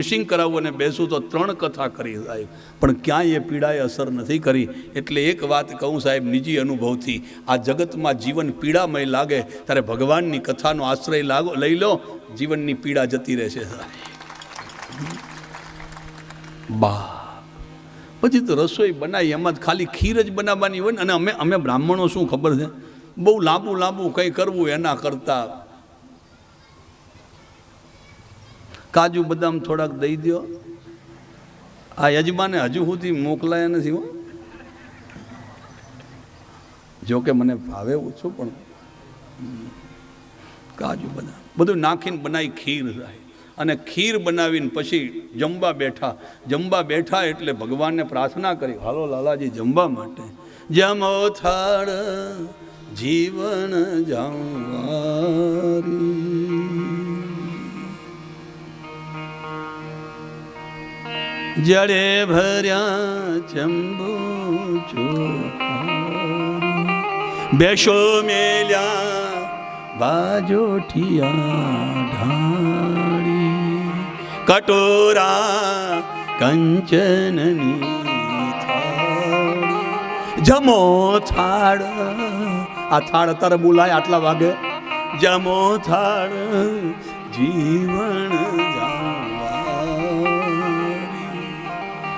Finishing કરાવવું અને બેસું તો 3 કથા કરી સાહેબ, પણ ક્યાંય એ પીડાએ અસર નથી કરી. એટલે એક વાત કહું સાહેબ નિજી અનુભવથી, આ જગતમાં જીવન પીડામય લાગે ત્યારે ભગવાનની કથાનો આશ્રય લઈ લો, જીવનની પીડા જતી રહેશે સાહેબ. બા પછી તો રસોઈ બનાવી, એમાં ખાલી ખીર જ બનાવવાની હોય ને. અને અમે બ્રાહ્મણો શું ખબર છે, બહુ લાંબુ કંઈ કરવું એના કરતાં કાજુ બદામ થોડાક દઈ દો. આ યજમાને હજુ સુધી મોકલાયા નથી હો. જોકે મને ભાવે ઓછું, પણ કાજુ બદામ બધું નાખીને બનાવી ખીર થાય. અને ખીર બનાવીને પછી જમવા બેઠા એટલે ભગવાનને પ્રાર્થના કરી, હાલો લાલાજી જમવા માટે. જમો થાળ જીવન જાવારી, જડે ભર્યા ચંબુ ચોખારી, બેસો મેલ્યા બાજોઠિયા ઢાળી, કટોરા કંચનની થાળી. જમો થાળ, આ થાળ અત્યારે બોલાય આટલા વાગે. જમો થાળ જીવન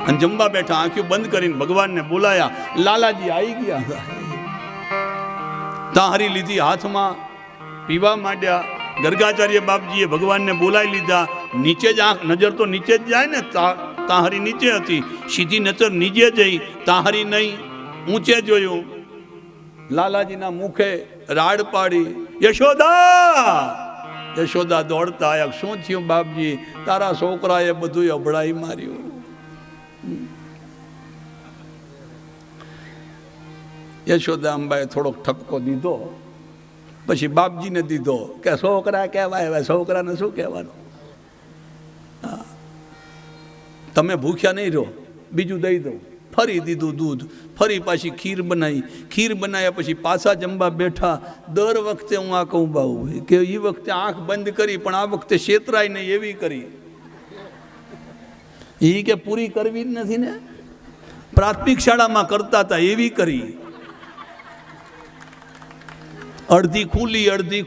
અને જમવા બેઠા, આંખો બંધ કરીને ભગવાનને બોલાયા. લાલાજી આવી ગયા, તાહરી લીધી હાથમાં, પીવા માંડ્યા. ગર્ગાચાર્ય બાપજીએ ભગવાનને બોલાવી લીધા. નીચે જ આંખ, નજર તો નીચે જ જાય ને, તાહરી નીચે હતી. સીધી નજર નીચે જઈ, તાહરી નહીં, ઊંચે જોયું. લાલાજીના મુખે રાડ પાડી, યશોદા દોડતા આવ્યા. શું થયું બાપજી? તારા છોકરાએ બધું અભડાઈ માર્યું. યશોદા અંબાએ થોડોક ઠપકો દીધો, પછી બાપજીને દીધો કે છોકરા કહેવાય, હવે છોકરાને શું કહેવાનું? તમે ભૂખ્યા નહીં રહો, બીજું દઈ દઉં. ફરી દીધું દૂધ, ફરી પાછી ખીર બનાવ્યા પછી પાછા જમવા બેઠા. દર વખતે હું આ કહું બાઉ કે એ વખતે આંખ બંધ કરી, પણ આ વખતે છેતરાય નહીં એવી કરી. એ કે પૂરી કરવી જ નથી ને, પ્રાથમિક શાળામાં કરતા હતા એવી કરી. અડધી ખુલ્લી અડધી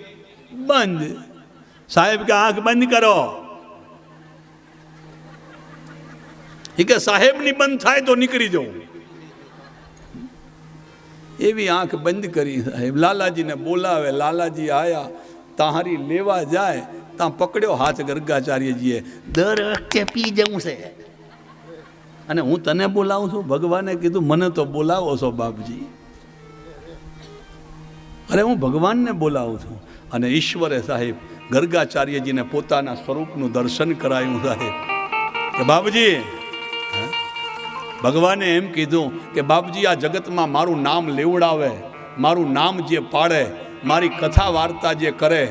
બંધ. સાહેબ કે આંખ બંધ કરો. એ કે સાહેબની બંધ થાય તો નીકળી જવું. એવી આંખ બંધ કરી સાહેબ. લાલાજીને બોલાવે, લાલાજી આયા. તાહારી લેવા જાય ત્યાં પકડ્યો હાથ ગર્ગાચાર્યજીએ. દર વખતે પી જવું છે અને હું તને બોલાવું છું? ભગવાને કીધું મને તો બોલાવો છો બાપજી. અરે હું ભગવાનને બોલાવું છું. અને ઈશ્વરે સાહેબ ગર્ગાચાર્યજીને પોતાના સ્વરૂપનું દર્શન કરાયું સાહેબ. કે બાપજી, ભગવાને એમ કીધું કે બાપજી આ જગતમાં મારું નામ લેવડાવે, મારું નામ જે પાડે, મારી કથા વાર્તા જે કરે,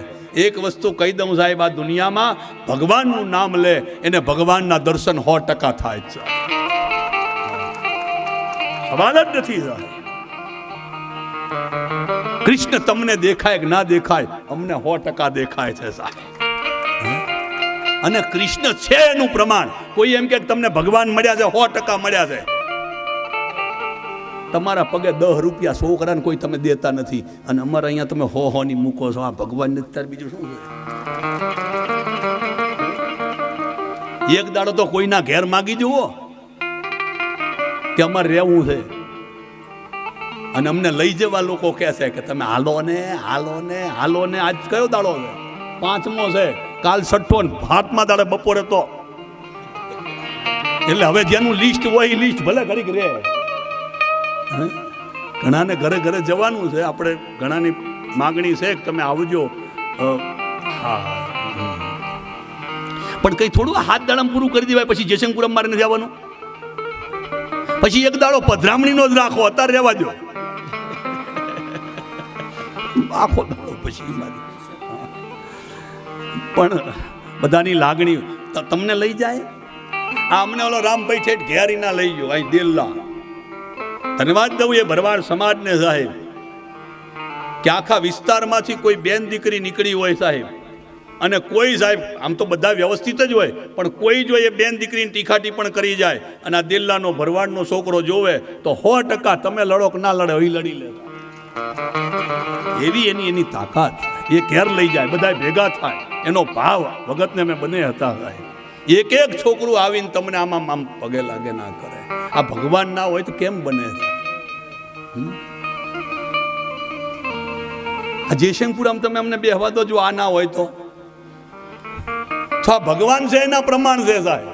એક વસ્તુ કહી દઉં સાહેબ, આ દુનિયામાં ભગવાનનું નામ લે એને ભગવાનના દર્શન 100% થાય છે. સવાલ જ નથી સાહેબ. કૃષ્ણ તમને દેખાય કે ના દેખાય, અમને 100% દેખાય છે સાહેબ. અને કૃષ્ણ છે એનું પ્રમાણ. કોઈ એમ કે તમને ભગવાન મળ્યા છે, 100% મળ્યા છે. તમારા પગે 10 રૂપિયા છોકરાને કોઈ તમે દેતા નથી, અને અમારે અહીંયા તમે ની મૂકો છો. આ ભગવાન નથી, બીજું શું છે? એક દાડો તો કોઈના ઘેર માગી જુઓ કે અમારે રહેવું છે, અને અમને લઈ જવા લોકો કહે છે કે તમે હાલો ને. આજ કયો દાડો છે? 5મો છે, કાલ 6ઠ્ઠો, 7મા દાડે બપોરે તો. એટલે હવે જેનું લિસ્ટ હોય એ લિસ્ટ ભલે ઘડીક રહે. ઘણાને ઘરે ઘરે જવાનું છે. આપણે ઘણાની માગણી છે કે તમે આવજો. હા, પણ કઈ થોડું હાથ દાડામાં પૂરું કરી દેવાય. પછી જયશંકપુરમ મારે નથી આવવાનું. પછી એક દાડો પધરામણીનો જ રાખો, અત્યારે રહેવા દો. આખો દાડો પછી પણ બધાની લાગણી તમને લઈ જાય. આ અમને ઓલો રામભાઈ ઠેઠ ઘેરી ના લઈ ગયો અહીં દેલલા. ધન્યવાદ દઉં એ ભરવાડ સમાજને સાહેબ કે આખા વિસ્તારમાંથી કોઈ બેન દીકરી નીકળી હોય સાહેબ, અને કોઈ સાહેબ આમ તો બધા વ્યવસ્થિત જ હોય, પણ કોઈ જો એ બેન દીકરીની ટીખાટી પણ કરી જાય અને આ દિલ્લાનો ભરવાડનો છોકરો જોવે તો 100% તમે લડો કે ના લડે એ લડી લે. એવી એની તાકાત. એ ઘેર લઈ જાય, બધા ભેગા થાય, એનો ભાવ ભગતને અમે બને હતા. એક એક છોકરું આવીને તમને આમ પગે લાગે ના કરે. આ ભગવાન ના હોય તો કેમ બને? આ જયશંકપુર આમ તમે અમને બેહવા દો, જો આ ના હોય તો આ ભગવાન છે એના પ્રમાણ છે સાહેબ.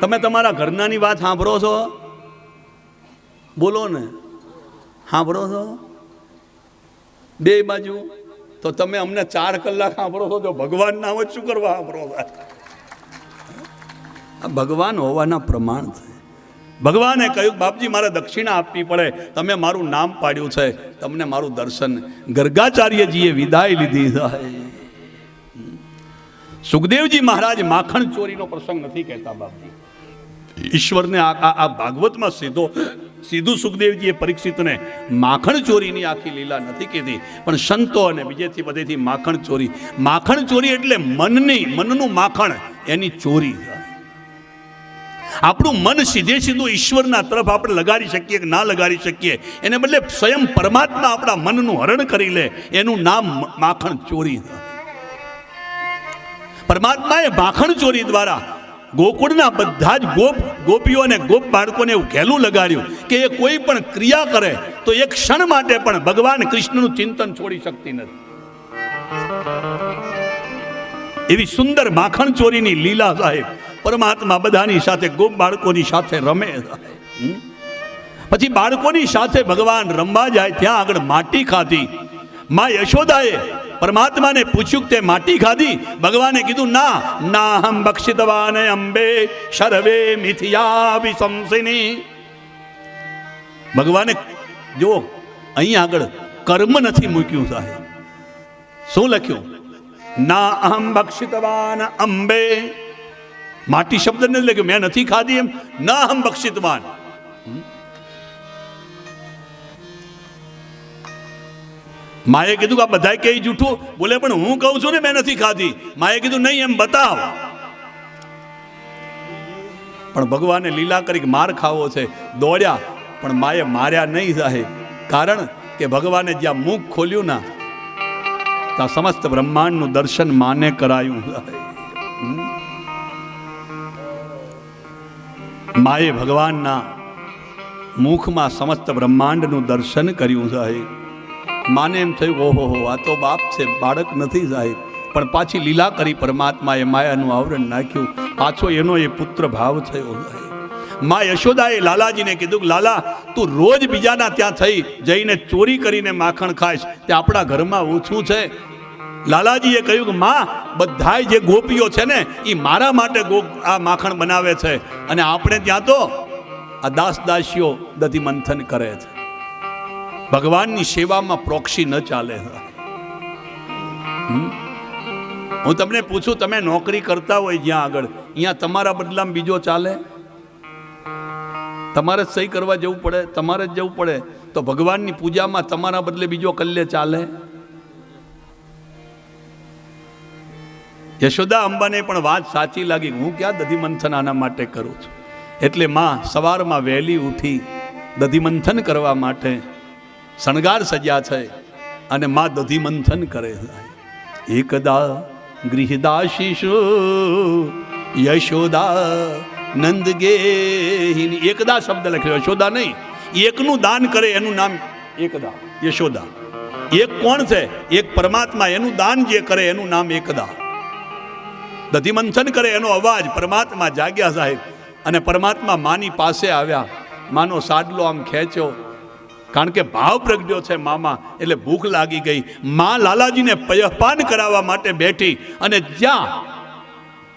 તમે તમારા ઘરનાની વાત સાંભળો છો? બોલો ને, સાંભળો છો બે બાજુ? તો તમે અમને 4 કલાક સાંભળો છો, જો ભગવાન ના હોય શું કરવા સાંભળો? આ ભગવાન હોવાના પ્રમાણ છે. ભગવાને કહ્યું બાપજી મારે દક્ષિણા આપવી પડે, તમે મારું નામ પાડ્યું છે, તમને મારું દર્શન. ગર્ગાચાર્યજીએ વિદાય લીધી છે. સુખદેવજી મહારાજ માખણ ચોરીનો પ્રસંગ નથી કહેતા બાપજી. ઈશ્વરને આ ભાગવતમાં સીધું સુખદેવજીએ પરીક્ષિતને માખણ ચોરીની આખી લીલા નથી કીધી, પણ સંતો અને બીજેથી બધેથી માખણ ચોરી એટલે મનનું માખણ, એની ચોરી. આપણું મન સીધું ઈશ્વરના તરફ આપણે લગાડી શકીએ કે ના લગાડી શકીએ, એને બદલે સ્વયં પરમાત્મા આપણા મનનું હરણ કરી લે, એનું નામ માખણ ચોરી. પરમાત્માએ માખણ ચોરી દ્વારા ગોકુળના બધા જ ગોપીઓ અને ગોપ બાળકોને એવું ઘેલું લગાડ્યું કે એ કોઈ પણ ક્રિયા કરે તો એક ક્ષણ માટે પણ ભગવાન કૃષ્ણનું ચિંતન છોડી શકતી નથી. એવી સુંદર માખણ ચોરીની લીલા સાહેબ. પરમાત્મા બધાની સાથે ગોપ બાળકોની સાથે રમે. પછી બાળકોની સાથે ભગવાન રમવા જાય, ત્યાં આગળ માટી ખાધી. માં યશોદાએ પરમાત્માને પૂછ્યું તે માટી ખાધી? ભગવાને કીધું ના હમ બક્ષિતવાન અંબે શરવે મિથિયા વિશંસિની. ભગવાને જો અહીં આગળ કર્મ નથી મૂક્યું સાહેબ. શું લખ્યું? ના અહમ બક્ષિતવાન અંબે. માટી શબ્દ નથી લખ્યું, મેં નથી ખાધી એમ. ના હમ બક્ષિતવાન. માએ કીધું કે આ બધા કઈ જૂઠું બોલે, પણ હું કહું છું ને મેં નથી ખાધી. માએ કીધું નહીં એમ બતાવ. પણ ભગવાને લીલા કરી માર ખાવો છે, દોડ્યા, પણ માએ માર્યા નહીં સાહેબ. કારણ કે ભગવાને જ્યાં મુખ ખોલ્યું ના, ત્યાં સમસ્ત બ્રહ્માંડનું દર્શન માને કરાયું. માએ ભગવાનના મુખમાં સમસ્ત બ્રહ્માંડનું દર્શન કર્યું સાહેબ. માને એમ થયું ઓહો આ તો બાપ છે, બાળક નથી સાહેબ. પણ પાછી લીલા કરી પરમાત્માએ માયાનું આવરણ નાખ્યું, પાછો એનો એ પુત્ર ભાવ થયો સાહેબ. માં યશોદાએ લાલાજીને કીધું કે લાલા તું રોજ બીજાના ત્યાં જઈને ચોરી કરીને માખણ ખાઈશ, તે આપણા ઘરમાં ઓછું છે. લાલાજીએ કહ્યું કે માં બધાય જે ગોપીઓ છે ને એ મારા માટે આ માખણ બનાવે છે, અને આપણે ત્યાં તો આ દાસીઓ દધી મંથન કરે છે. ભગવાનની સેવામાં પ્રોક્સી ન ચાલે. હું તમને પૂછું, તમે નોકરી કરતા હોય જ્યાં આગળ, અહીંયા તમારા બદલામાં બીજો ચાલે? તમારે જ સહી કરવા જવું પડે, તમારે જ જવું પડે. તો ભગવાનની પૂજામાં તમારા બદલે બીજો કલ્લે ચાલે? યશોદા અંબાને પણ વાત સાચી લાગી. હું ક્યાં દધી મંથન આના માટે કરું છું? એટલે માં સવારમાં વહેલી ઉઠી દધી મંથન કરવા માટે શણગાર સજ્યા છે, અને માં દધી મંથન કરે. એકદા ગૃહદાશીષુ યશોદા નંદ ગેહિની. એકદા શબ્દ લખ્યો, યશોદા નહીં. એકનું દાન કરે એનું નામ એકદા, યશોદા. એક કોણ છે? એક પરમાત્મા. એનું દાન જે કરે એનું નામ એકદા. દધી મંથન કરે એનો અવાજ પરમાત્મા જાગ્યા સાહેબ, અને પરમાત્મા માની પાસે આવ્યા. માનો સાડલો આમ ખેંચ્યો, કારણ કે ભાવ પ્રગટ્યો છે મામા, એટલે ભૂખ લાગી ગઈ. માં લાલાજીને પયપાન કરાવવા માટે બેઠી, અને જ્યાં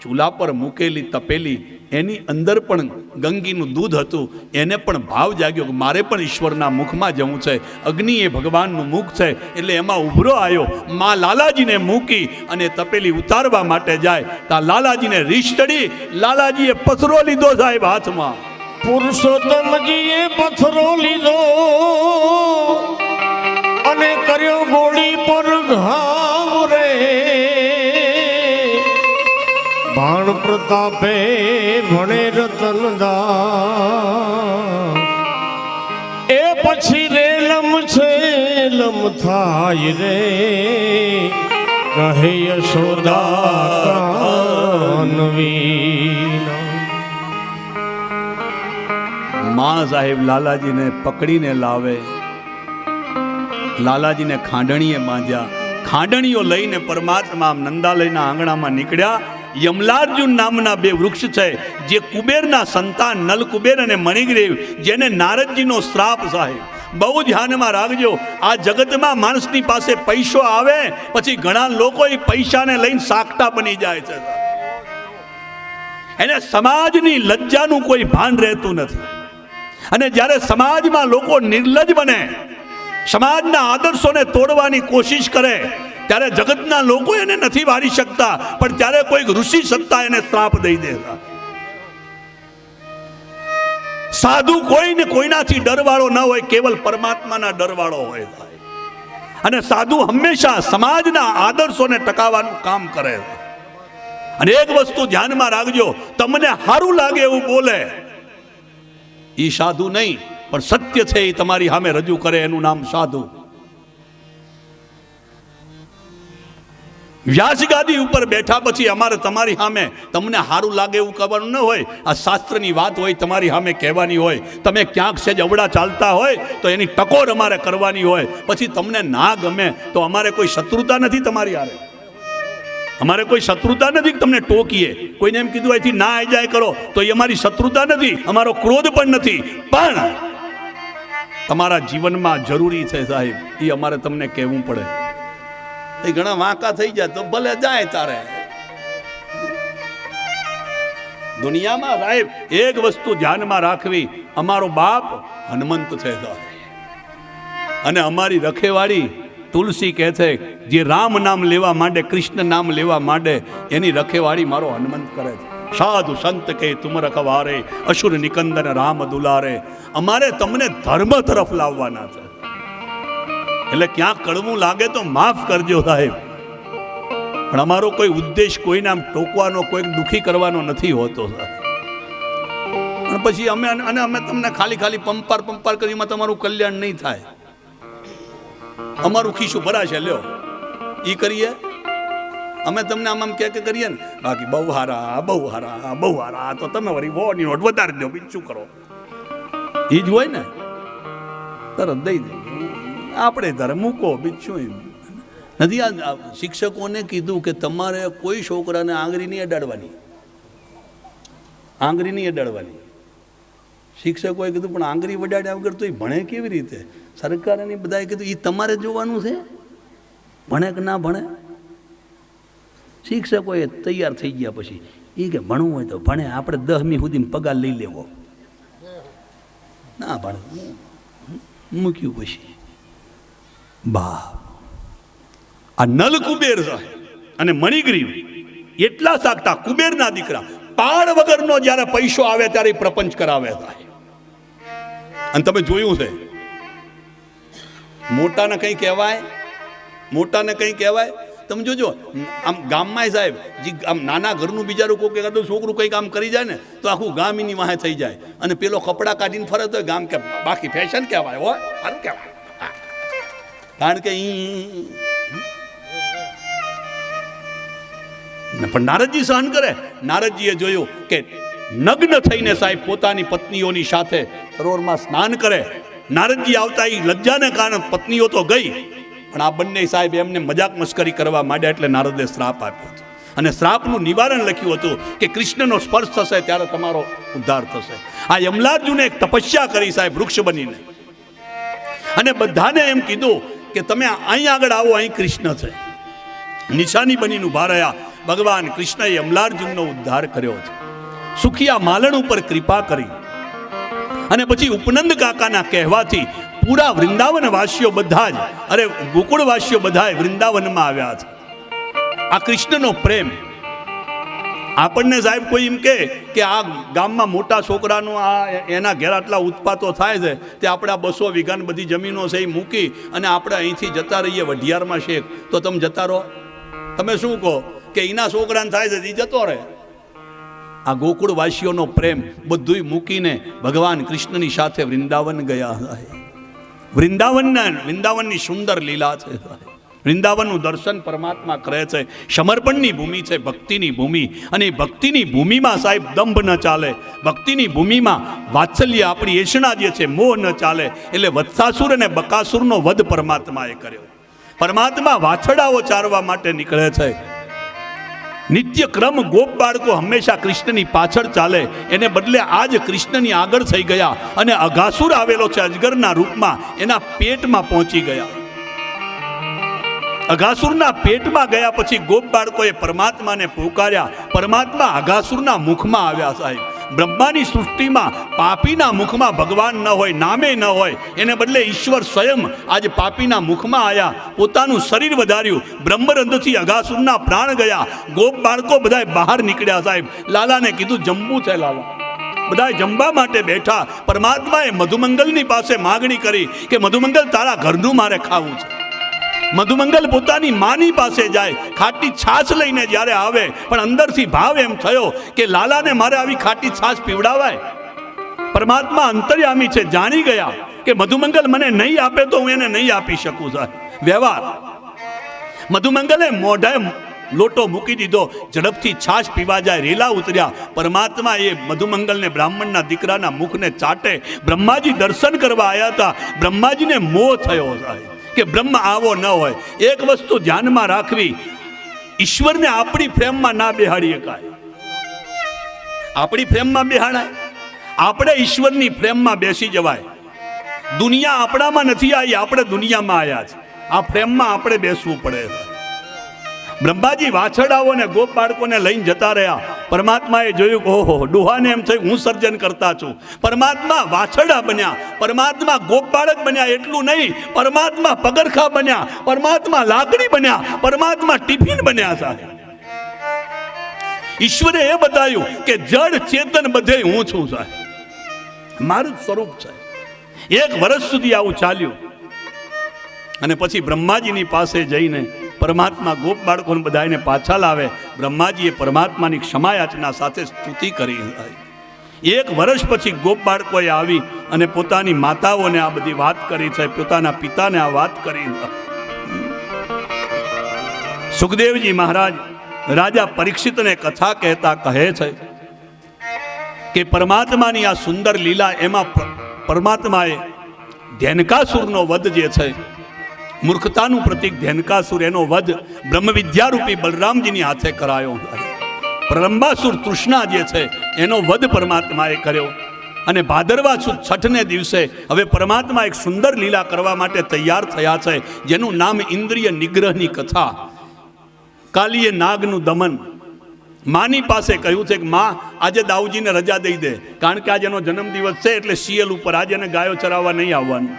ચૂલા પર મૂકેલી તપેલી એની અંદર પણ ગંગીનું દૂધ હતું. એને પણ ભાવ જાગ્યો કે મારે પણ ઈશ્વરના મુખમાં જવું છે. અગ્નિ એ ભગવાનનું મુખ છે, એટલે એમાં ઉભરો આવ્યો. માં લાલાજીને મૂકી અને તપેલી ઉતારવા માટે જાય, ત્યાં લાલાજીને રીસ ચડી. લાલાજીએ પથરો લીધો સાહેબ હાથમાં. પુરુષોત્તમજીએ પથરો લીધો અને કર્યો ગોળી પર ઘાવ રે. ભાણ પ્રતાપે ભણે રતનદાસ એ પછી રેલમ છે લમ થાય રે કહે યશોદા કાનવીના. માં સાહેબ લાલાજીને પકડીને લાવે, લાલાજીને ખાંડણીએ બાંધ્યા, ખાંડણીઓ લઈને પરમાત્મા નંદાલયના આંગણામાં નીકળ્યા. યમલાર્જુન નામના બે વૃક્ષ છે જે કુબેરના સંતાન નલ કુબેર અને મણિગ્રીવ, જેને નારદજીનો શ્રાપ સાહેબ બહુ ધ્યાનમાં રાખજો. આ જગતમાં માણસની પાસે પૈસો આવે પછી ઘણા લોકો એ પૈસાને લઈને સાકટા બની જાય છે. એને સમાજની લજ્જાનું કોઈ ભાન રહેતું નથી. અને જ્યારે સમાજમાં લોકો નિર્લજ બને, સમાજના આદર્શોને તોડવાની કોશિશ કરે, ત્યારે જગતના લોકો એને નથી વારી શકતા, પણ ત્યારે કોઈક ઋષિ સત્તા એને શ્રાપ દઈ દેતા. સાધુ કોઈને કોઈનાથી ડરવાળો ન હોય, કેવલ પરમાત્માના ડરવાળો હોય. અને સાધુ હંમેશા સમાજના આદર્શોને ટકાવવાનું કામ કરે. અને એક વસ્તુ ધ્યાનમાં રાખજો, તમને સારું લાગે એવું બોલે એ સાધુ નહીં, પણ સત્ય છે એ તમારી સામે રજૂ કરે એનું નામ સાધુ. વ્યાસગાદી ઉપર બેઠા પછી અમારે તમારી સામે તમને સારું લાગે એવું કહેવાનું ન હોય. આ શાસ્ત્રની વાત હોય, તમારી સામે કહેવાની હોય. તમે ક્યાંક સેજ અવળા ચાલતા હોય તો એની ટકોર અમારે કરવાની હોય. પછી તમને ના ગમે તો અમારે કોઈ શત્રુતા નથી તમારી હારે, અમારે કોઈ શત્રુતા નથી. તમને ટોકીએ, કોઈને એમ કીધું અહીંથી ના આઈ જાય કરો તો એ અમારી શત્રુતા નથી, અમારો ક્રોધ પણ નથી. પણ તમારા જીવનમાં જરૂરી છે સાહેબ, એ અમારે તમને કહેવું પડે. એ ઘણા વાંકા થઈ જાય તો ભલે જાય તારે. દુનિયામાં સાહેબ એક વસ્તુ ધ્યાનમાં રાખવી, અમારો બાપ હનુમંત છે સાહેબ, અને અમારી રખેવાળી તુલસી કહે છે જે રામ નામ લેવા માંડે, કૃષ્ણ નામ લેવા માંડે, એની રખેવાળી મારો હનુમંત કરે છે. સાધુ સંત કે તુમ રખવારે, અસુર નિકંદન રામ દુલારે. અમારે તમને ધર્મ તરફ લાવવાના છે. એટલે ક્યાંક કડવું લાગે તો માફ કરજો સાહેબ, પણ અમારો કોઈ ઉદ્દેશ કોઈને આમ ટોકવાનો, કોઈને દુખી કરવાનો નથી હોતો સાહેબ. અને પછી અમે તમને ખાલી પંપાર કરીમાં તમારું કલ્યાણ નહીં થાય. અમારું ખીશું ભરાશે, લ્યો ઈ કરીએ અમે તમને આમ કે કરીએ ને, બાકી બહુ હારા તો તમે વળી વોની નોટ વધારી દો, બીજું શું કરો? એ જ હોય ને, તરત દઈ દે, આપણે તારે મૂકો, બીજું એમ નથી. આ શિક્ષકોને કીધું કે તમારે કોઈ છોકરાને આંગળી નહીં અડાડવાની. શિક્ષકોએ કીધું પણ આંગળી વડાડ્યા વગર તો એ ભણે કેવી રીતે? સરકારે બધાએ કીધું એ તમારે જોવાનું છે, ભણે કે ના ભણે. શિક્ષકોએ તૈયાર થઈ ગયા પછી એ કે ભણવું હોય તો ભણે, આપણે 10મી સુધી પગાર લઈ લેવો. ના ભણે, મૂક્યું પછી. બા આ નલ કુબેર અને મણિગ્રીવ એટલા સાકતા, કુબેરના દીકરા. પાડ વગરનો જ્યારે પૈસો આવે ત્યારે પ્રપંચ કરાવે. અને તમે જોયું છે, મોટાને કંઈ કહેવાય, તમે જોજો આમ ગામમાં સાહેબ, જે આમ નાના ઘરનું બિચારું કોઈ કહેતું છોકરું કંઈ કામ કરી જાય ને તો આખું ગામ એની વાહે થઈ જાય. અને પેલો કપડાં કાઢીને ફરે તો ગામ કે બાકી ફેશન કહેવાય, હોય સારું કહેવાય. કારણ કે પણ નારદજી સહન કરે. નારદજીએ જોયું કે નગ્ન થઈને સાહેબ પોતાની પત્નીઓની સાથે સરોવરમાં સ્નાન કરે. નારદજી આવતા એ લજ્જાને કારણે પત્નીઓ તો ગઈ, પણ આ બંને સાહેબ એમને મજાક મસ્કરી કરવા માંડ્યા, એટલે નારદે શ્રાપ આપ્યો હતો. અને શ્રાપનું નિવારણ લખ્યું હતું કે કૃષ્ણનો સ્પર્શ થશે ત્યારે તમારો ઉદ્ધાર થશે. આ યમલાર્જુને એક તપસ્યા કરી સાહેબ, વૃક્ષ બનીને, અને બધાને એમ કીધું કે તમે અહીં આગળ આવો, અહીં કૃષ્ણ છે. નિશાની બનીને ઉભા રહ્યા. ભગવાન કૃષ્ણએ યમલાર્જુનનો ઉદ્ધાર કર્યો છે. સુખિયા માલણ ઉપર કૃપા કરી, અને પછી ઉપનંદ કાકાના કહેવાથી પૂરા વૃંદાવન વાસીઓ બધા જ, અરે ગોકુળવાસીઓ બધા વૃંદાવનમાં આવ્યા છે. આ કૃષ્ણનો પ્રેમ આપણને સાહેબ કોઈ એમ કે આ ગામમાં મોટા છોકરાનું આ એના ઘેર આટલા ઉત્પાતો થાય છે, તે આપણે આ 200 વીઘાની બધી જમીનો છે એ મૂકી અને આપણે અહીંથી જતા રહીએ વઢિયારમાં શેખ, તો તમે જતા રહો? તમે શું કહો કે એના છોકરાને થાય છે એ જતો રહે? આ ગોકુળવાસીઓનો પ્રેમ બધુંય મૂકીને ભગવાન કૃષ્ણની સાથે વૃંદાવન ગયા. વૃંદાવનની સુંદર લીલા છે. વૃંદાવનનું દર્શન પરમાત્મા કરે છે. સમર્પણની ભૂમિ છે, ભક્તિની ભૂમિ. અને ભક્તિની ભૂમિમાં સાહેબ દંભ ન ચાલે, ભક્તિની ભૂમિમાં વાત્સલ્ય આપણી એષણા જે છે મોહ ન ચાલે. એટલે વત્સાસુર અને બકાસુરનો વધ પરમાત્માએ કર્યો. પરમાત્મા વાછડાઓ ચારવા માટે નીકળે છે. નિત્ય ક્રમ ગોપ બાળકો હંમેશા કૃષ્ણની પાછળ ચાલે, એને બદલે આજ કૃષ્ણની આગળ થઈ ગયા અને અઘાસુર આવેલો છે અજગરના રૂપમાં, એના પેટમાં પહોંચી ગયા. અઘાસુરના પેટમાં ગયા પછી ગોપ બાળકોએ પરમાત્માને પુકાર્યા. પરમાત્મા અઘાસુરના મુખમાં આવ્યા. સાહેબ, બ્રહ્માની સૃષ્ટિમાં પાપીના મુખમાં ભગવાન ન હોય, નામે ન હોય, એને બદલે ઈશ્વર સ્વયં આજે પાપીના મુખમાં આવ્યા, પોતાનું શરીર વધાર્યું. બ્રહ્મરંધથી અઘાસુરના પ્રાણ ગયા. ગોપ બાળકો બધા બહાર નીકળ્યા. સાહેબ, લાલાને કીધું જમવું છે. લાલા બધા જમવા માટે બેઠા. પરમાત્માએ મધુમંગલની પાસે માગણી કરી કે મધુમંગલ, તારા ઘરનું મારે ખાવું છે. મધુમંગલ પોતાની માની પાસે જાય, ખાટી છાશ લઈને જ્યારે આવે, પણ અંદરથી ભાવ એમ થયો કે લાલાને મારે આવી ખાટી છાશ પીવડાવાય. પરમાત્મા અંતર્યામી છે, જાણી ગયા કે મધુમંગલ મને નહીં આપે તો હું એને નહીં આપી શકું. સાહેબ, વ્યવહાર. મધુમંગલે મોઢે લોટો મૂકી દીધો, ઝડપથી છાશ પીવા જાય, રેલા ઉતર્યા. પરમાત્મા એ મધુમંગલને બ્રાહ્મણના દીકરાના મુખને ચાટે. બ્રહ્માજી દર્શન કરવા આવ્યા હતા. બ્રહ્માજીને મોહ થયો સાહેબ કે બ્રહ્મ આવો ન હોય. એક વસ્તુ ધ્યાનમાં રાખવી, ઈશ્વરને આપણી પ્રેમમાં ના બેહાડી શકાય. આપણી પ્રેમમાં બેહાડાય, આપણે ઈશ્વરની પ્રેમમાં બેસી જવાય. દુનિયા આપણામાં નથી આવી, આપણે દુનિયામાં આવ્યા છે. આ પ્રેમમાં આપણે બેસવું પડે. બ્રહ્માજી વાછડાઓ અને ગોપ બાળકોને લઈને જતા રહ્યા. પરમાત્માએ જોયું કે ઓહો, ડોહાને એમ થયું હું સર્જન કરતા છું. પરમાત્મા વાછડા બન્યા, પરમાત્મા ગોપ બાળક બન્યા. એટલું નહીં, પરમાત્મા પગરખા બન્યા, પરમાત્મા લાકડી બન્યા, પરમાત્મા ટિફિન બન્યા. સાહેબ, ઈશ્વરે એ બતાવ્યું કે જડ ચેતન બધે હું છું. સાહેબ, મારું જ સ્વરૂપ છે. 1 વર્ષ સુધી આવું ચાલ્યું અને પછી બ્રહ્માજીની પાસે જઈને પરમાત્મા ગોપ બાળકોને બધાને પાછા લાવે. બ્રહ્માજીએ પરમાત્માની ક્ષમાયાચના સાથે સ્તુતિ કરી. 1 વર્ષ પછી ગોપ બાળકોએ આવી અને પોતાની માતાઓને આ બધી વાત કરી છે, પોતાના પિતાને આ વાત કરી. સુખદેવજી મહારાજ રાજા પરીક્ષિતને કથા કહેતા કહે છે કે પરમાત્માની આ સુંદર લીલા, એમાં પરમાત્માએ ધ્યાનકાસુરનો વધ જે છે, મૂર્ખતાનું પ્રતીક ધ્યાનકાસુર, એનો વધ બ્રહ્મ વિદ્યારૂપી બલરામજીની હાથે કરાયો. પ્રલંબાસુર તૃષ્ણા જે છે એનો વધ પરમાત્માએ કર્યો. અને ભાદરવા સુદ છઠને દિવસે હવે પરમાત્મા એક સુંદર લીલા કરવા માટે તૈયાર થયા છે, જેનું નામ ઇન્દ્રિય નિગ્રહની કથા. કાલીએ નાગનું દમન. માની પાસે કહ્યું છે કે માં, આજે દાઉજીને રજા દઈ દે, કારણ કે આજે એનો જન્મદિવસ છે, એટલે શિયલ ઉપર આજે એને ગાયો ચરાવવા નહીં આવવાનું.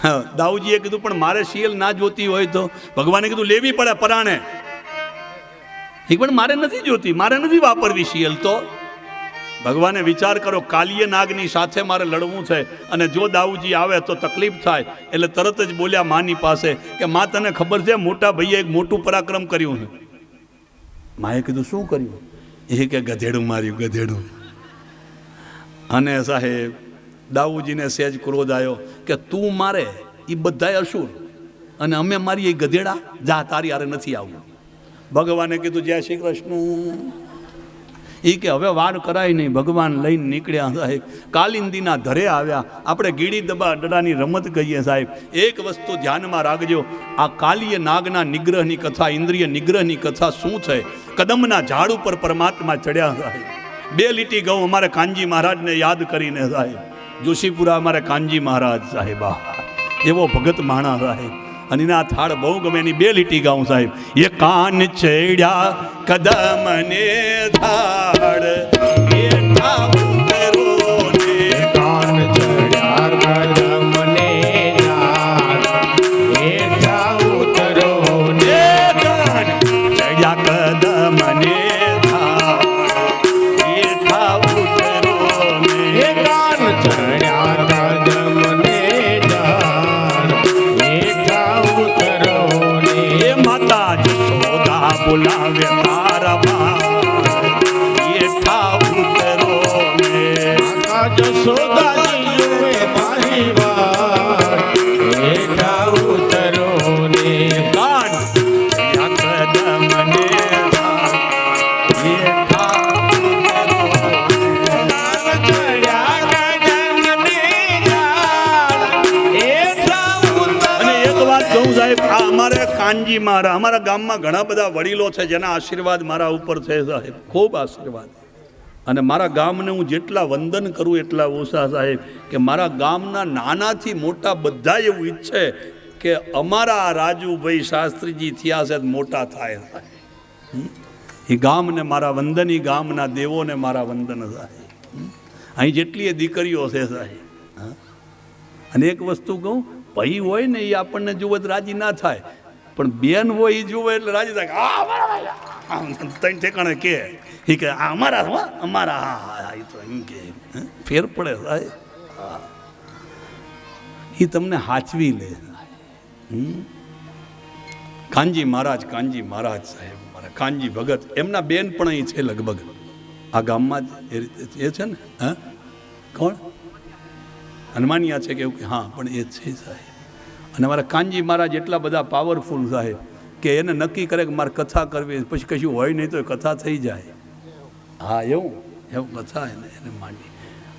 હા, દાઉજીએ કીધું પણ મારે શિયલ ના જોતી હોય તો? ભગવાને કીધું લેવી પડે પરાણે. એ પણ મારે નથી જોતી, મારે નથી વાપરવી શિયલ. તો ભગવાને વિચાર કરો, કાલીય નાગની સાથે મારે લડવું છે અને જો દાઉજી આવે તો તકલીફ થાય. એટલે તરત જ બોલ્યા માની પાસે કે માં, તને ખબર છે મોટા ભાઈએ એક મોટું પરાક્રમ કર્યું છે? માએ કીધું શું કર્યું? એ કે ગધેડું માર્યું, ગધેડું. અને સાહેબ દાઉજીને સહેજ ક્રોધ આવ્યો કે તું મારે એ બધાય અસુર અને અમે મારી એ ગધેડા, જા તારી હારે નથી આવવું. ભગવાને કીધું જય શ્રી કૃષ્ણ. એ કે હવે વાર કરાય નહીં. ભગવાન લઈને નીકળ્યા. સાહેબ કાલિંદીના ધરે આવ્યા. આપણે ગીડી દબા દડાની રમત કહીએ. સાહેબ, એક વસ્તુ ધ્યાનમાં રાખજો, આ કાલીય નાગના નિગ્રહની કથા, ઇન્દ્રિય નિગ્રહની કથા શું છે? કદમના ઝાડ ઉપર પરમાત્મા ચડ્યા. સાહેબ 2 લીટી ગૌ અમારે કાનજી મહારાજને યાદ કરીને. સાહેબ જોશીપુરા અમારે કાનજી મહારાજ સાહેબ, એવો ભગત માણા. સાહેબ અને એના થાળ બહુ ગમે, એની 2 લીટી ગાઉં. સાહેબ એ કાન ચડ્યા કદમને ધાડ, કાન ચડ્યા કદમને ધાડ, ઉતરો ને કાન ચડ્યા કદમને બોલાવે મારા કાનજી મહારાજ, અમારા ગામમાં ઘણા બધા વડીલો છે જેના આશીર્વાદ મારા ઉપર છે સાહેબ, ખૂબ આશીર્વાદ. અને મારા ગામને હું જેટલા વંદન કરું એટલા ઓછા સાહેબ, કે મારા ગામના નાનાથી મોટા બધા એવું ઈચ્છે કે અમારા રાજુભાઈ શાસ્ત્રીજી થયા છે મોટા થાય. એ ગામને મારા વંદન, એ ગામના દેવોને મારા વંદન સાહેબ. અહીં જેટલી દીકરીઓ છે સાહેબ. અને એક વસ્તુ કહું, ભાઈ હોય ને એ આપણને જુએ તો રાજી ના થાય, પણ બેન હોય એ જુએ એટલે રાજી થાય. ત્રણ ઠેકાણે કે એ કે અમારા અમારા, હા એ તો એમ કે ફેર પડે સાહેબ. એ તમને હાચવી લે. કાનજી મહારાજ, કાનજી મહારાજ સાહેબ, મારા કાનજી ભગત, એમના બેન પણ અહીં છે લગભગ આ ગામમાં જ. એ રીતે એ છે ને, હા કોણ હનુમાનિયા છે કે એવું કે, હા પણ એ છે સાહેબ. અને મારા કાનજી મહારાજ એટલા બધા પાવરફુલ સાહેબ કે એને નક્કી કરે કે મારે કથા કરવી, પછી કશું હોય નહીં તો કથા થઈ જાય. હા એવું એવું કથા એને માંડી.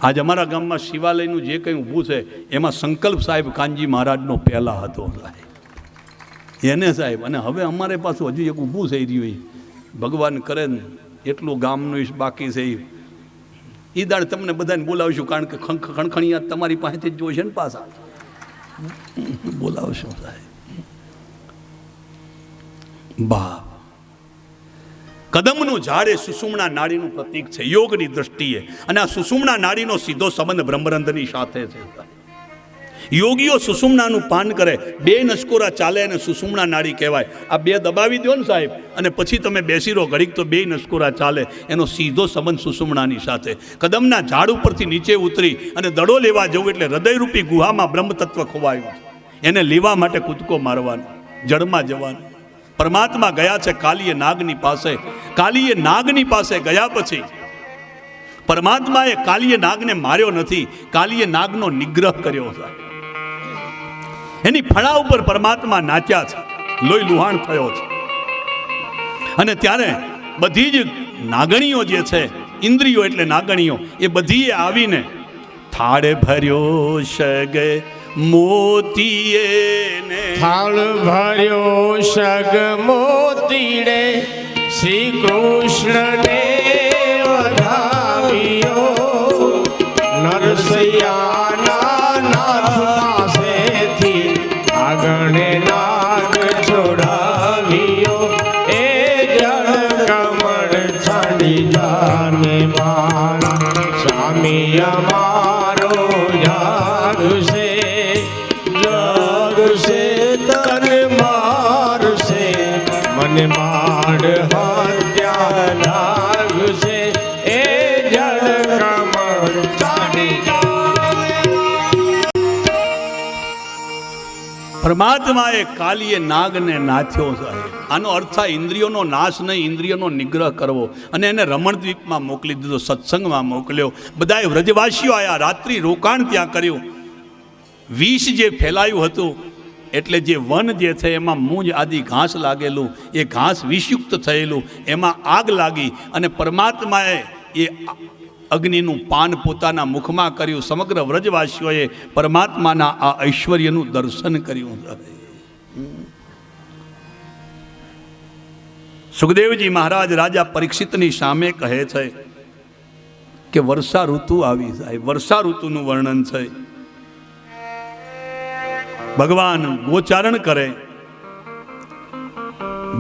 આજ અમારા ગામમાં શિવાલયનું જે કંઈ ઊભું છે એમાં સંકલ્પ સાહેબ કાનજી મહારાજનો પહેલાં હતો સાહેબ, એને સાહેબ. અને હવે અમારે પાછું હજુ એક ઊભું થઈ રહ્યું, ભગવાન કરે ને એટલું ગામનું બાકી છે. એ દાડ તમને બધાને બોલાવશું, કારણ કે ખણખણિયા તમારી પાસેથી જ જોઈશે ને, પાછા બોલાવશું સાહેબ. બાપ, કદમનું ઝાડ એ સુષુમ્ના નાડીનું પ્રતીક છે યોગની દ્રષ્ટિએ, અને આ સુષુમ્ના નાડીનો સીધો સંબંધ બ્રહ્મરંધની સાથે છે. યોગીઓ સુષુમ્નાનું પાન કરે, બે નસકોરા ચાલે અને સુષુમ્ના નાડી કહેવાય. આ બે દબાવી દો ને સાહેબ, અને પછી તમે બેસી રહો ઘડીક, તો બે નસકોરા ચાલે. એનો સીધો સંબંધ સુષુમ્નાની સાથે. કદમના ઝાડ ઉપરથી નીચે ઉતરી અને દડો લેવા જવું એટલે હૃદયરૂપી ગુહામાં બ્રહ્મ તત્વ ખોવાયું છે. એને લેવા માટે કૂદકો મારવાનો, જળમાં જવાનું. પરમાત્મા ગયા છે કાલીય નાગની પાસે. કાલીય નાગની પાસે ગયા પછી પરમાત્માએ કાલીય નાગને માર્યો નથી, કાલીય નાગનો નિગ્રહ કર્યો છે. એની ફળા ઉપર પરમાત્મા નાચ્યા છે, લોહી લુહાણ થયો છે. અને ત્યારે બધી જ નાગણીઓ જે છે, ઇન્દ્રિયો એટલે નાગણીઓ, એ બધીએ આવીને થાળ ભર્યો સગે મોતીએ ને, થાળ ભર્યો સગ મોતીડે, શ્રી કૃષ્ણને વધાવ્યો. નરસૈયાના નાથ પાસેથી આગણે નાગ છોડાવ્યો. એ જળ કમળ છાડી જાને મારા, સ્વામી અમારો જાગશે, જાગશે તને મારશે, મને માડ હત્યા લાગશે. એ જળ કમળ છાડી પરમાત્માએ કાલીએ નાગને નાથ્યો સાહેબ. આનો અર્થ આ ઇન્દ્રિયોનો નાશ નહીં, ઇન્દ્રિયોનો નિગ્રહ કરવો. અને એને રમણદ્વીપમાં મોકલી દીધો, સત્સંગમાં મોકલ્યો. બધાએ વ્રજવાસીઓ આયા, રાત્રિ રોકાણ ત્યાં કર્યું. વિષ જે ફેલાયું હતું, એટલે જે વન જે છે એમાં મૂંજ આદિ ઘાસ લાગેલું, એ ઘાસ વિષયુક્ત થયેલું, એમાં આગ લાગી અને પરમાત્માએ એ અગ્નિનું પાન પોતાના મુખમાં કર્યું. સમગ્ર વ્રજવાસીઓએ પરમાત્માના આ ઐશ્વર્યનું દર્શન કર્યું. સુખદેવજી મહારાજ રાજા પરીક્ષિતની સામે કહે છે કે વર્ષા ઋતુ આવી સાહેબ. વર્ષા ઋતુનું વર્ણન છે. ભગવાન ગોચારણ કરે,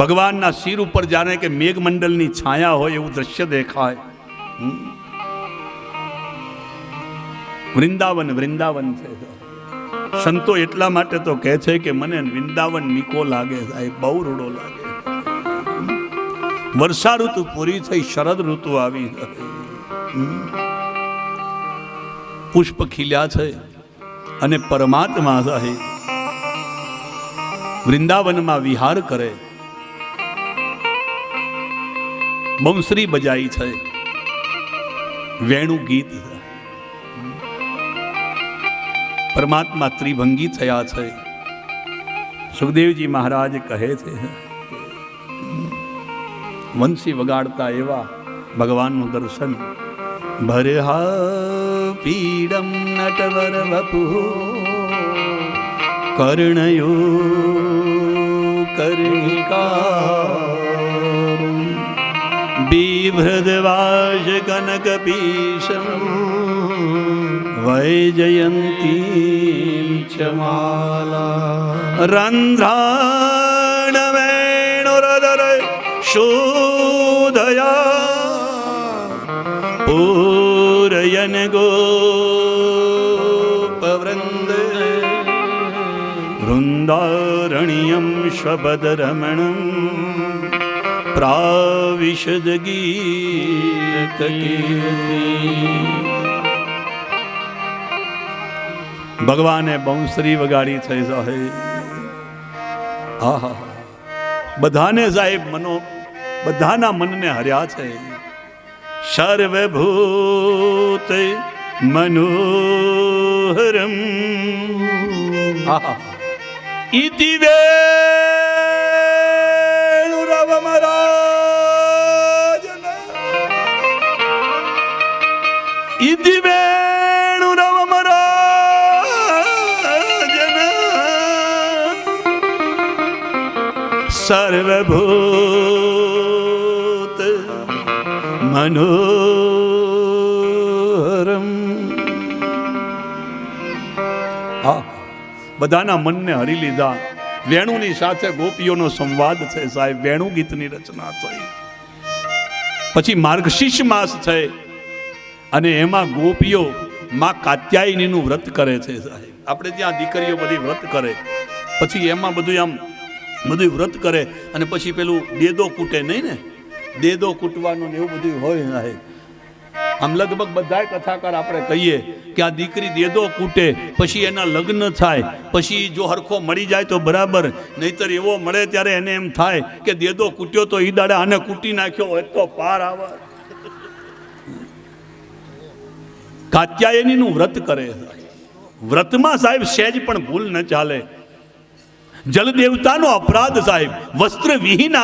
ભગવાનના શિર ઉપર જાણે કે મેઘમંડળની છાયા હોય એવું દ્રશ્ય દેખાય. વૃંદાવન વૃંદાવન છે. સંતો એટલા માટે તો કહે છે કે મને વૃંદાવન નીકો લાગે સાહેબ, બહુ રૂડો લાગે. વર્ષા ઋતુ પૂરી થઈ, શરદ ઋતુ આવી. પુષ્પ ખીલ્યા છે અને પરમાત્મા સાહેબ વૃંદાવનમાં વિહાર કરે. બંસરી બજાઈ છે, વેણુ ગીત, પરમાત્મા ત્રિભંગી થયા છે. સુખદેવજી મહારાજ કહે છે વંશી વગાડતા એવા ભગવાનનું દર્શન. ભરહા પીડમ નટવર વપુ કર્ણયો કર્ણિકારમ બિભ્રદવાસ કનકપીશમ વૈજયંતીમ ચ માલા રંધ્રાણવેણુરદર શોધયા પૂરયન ગોપવૃંદ વૃંદારણ્યમ શબદરમણમ પ્રાવિશદ ગીત ભગવાને બંસરી વગાડી છે સાહેબ. આહા, બધાને સાહેબ બધાના મનને હર્યા છે. સર્વભૂત મનોહરમ ઇતિ વેણુરવ મહારાજન ઇતિ વેણુરવ મહારાજન સર્વભૂત મનોહરમ. હા, બધાના મનને હરી લીધા. વેણુની સાથે ગોપીઓનો સંવાદ છે સાહેબ. વેણુ ગીતની રચના થઈ. પછી માર્ગશીર્ષ માસ છે અને એમાં ગોપીઓ માં કાત્યાયનીનું વ્રત કરે છે સાહેબ. આપણે ત્યાં દીકરીઓ બધી વ્રત કરે, પછી એમાં બધું આમ બધું વ્રત કરે અને પછી પેલું દેદો કૂટે નહીં ને, દેદો કૂટવાનું ને એવું બધું હોય સાહેબ. આમ લગભગ બધા કથાકાર આપણે કહીએ કે આ દીકરી દેદો કૂટે, પછી એના લગ્ન થાય, પછી જો હરખો મળી જાય તો બરાબર, નહીતર એવો મળે ત્યારે એને એમ થાય કે દેદો કૂટ્યો તો ઈ દાડે આને કૂટી નાખ્યો હોય તો પાર આવે. કાત્યાયનીનું વ્રત કરે. વ્રતમાં સાહેબ સહેજ પણ ભૂલ ન ચાલે. જલદેવતાનો અપરાધ સાહેબ. વસ્ત્ર વિહીન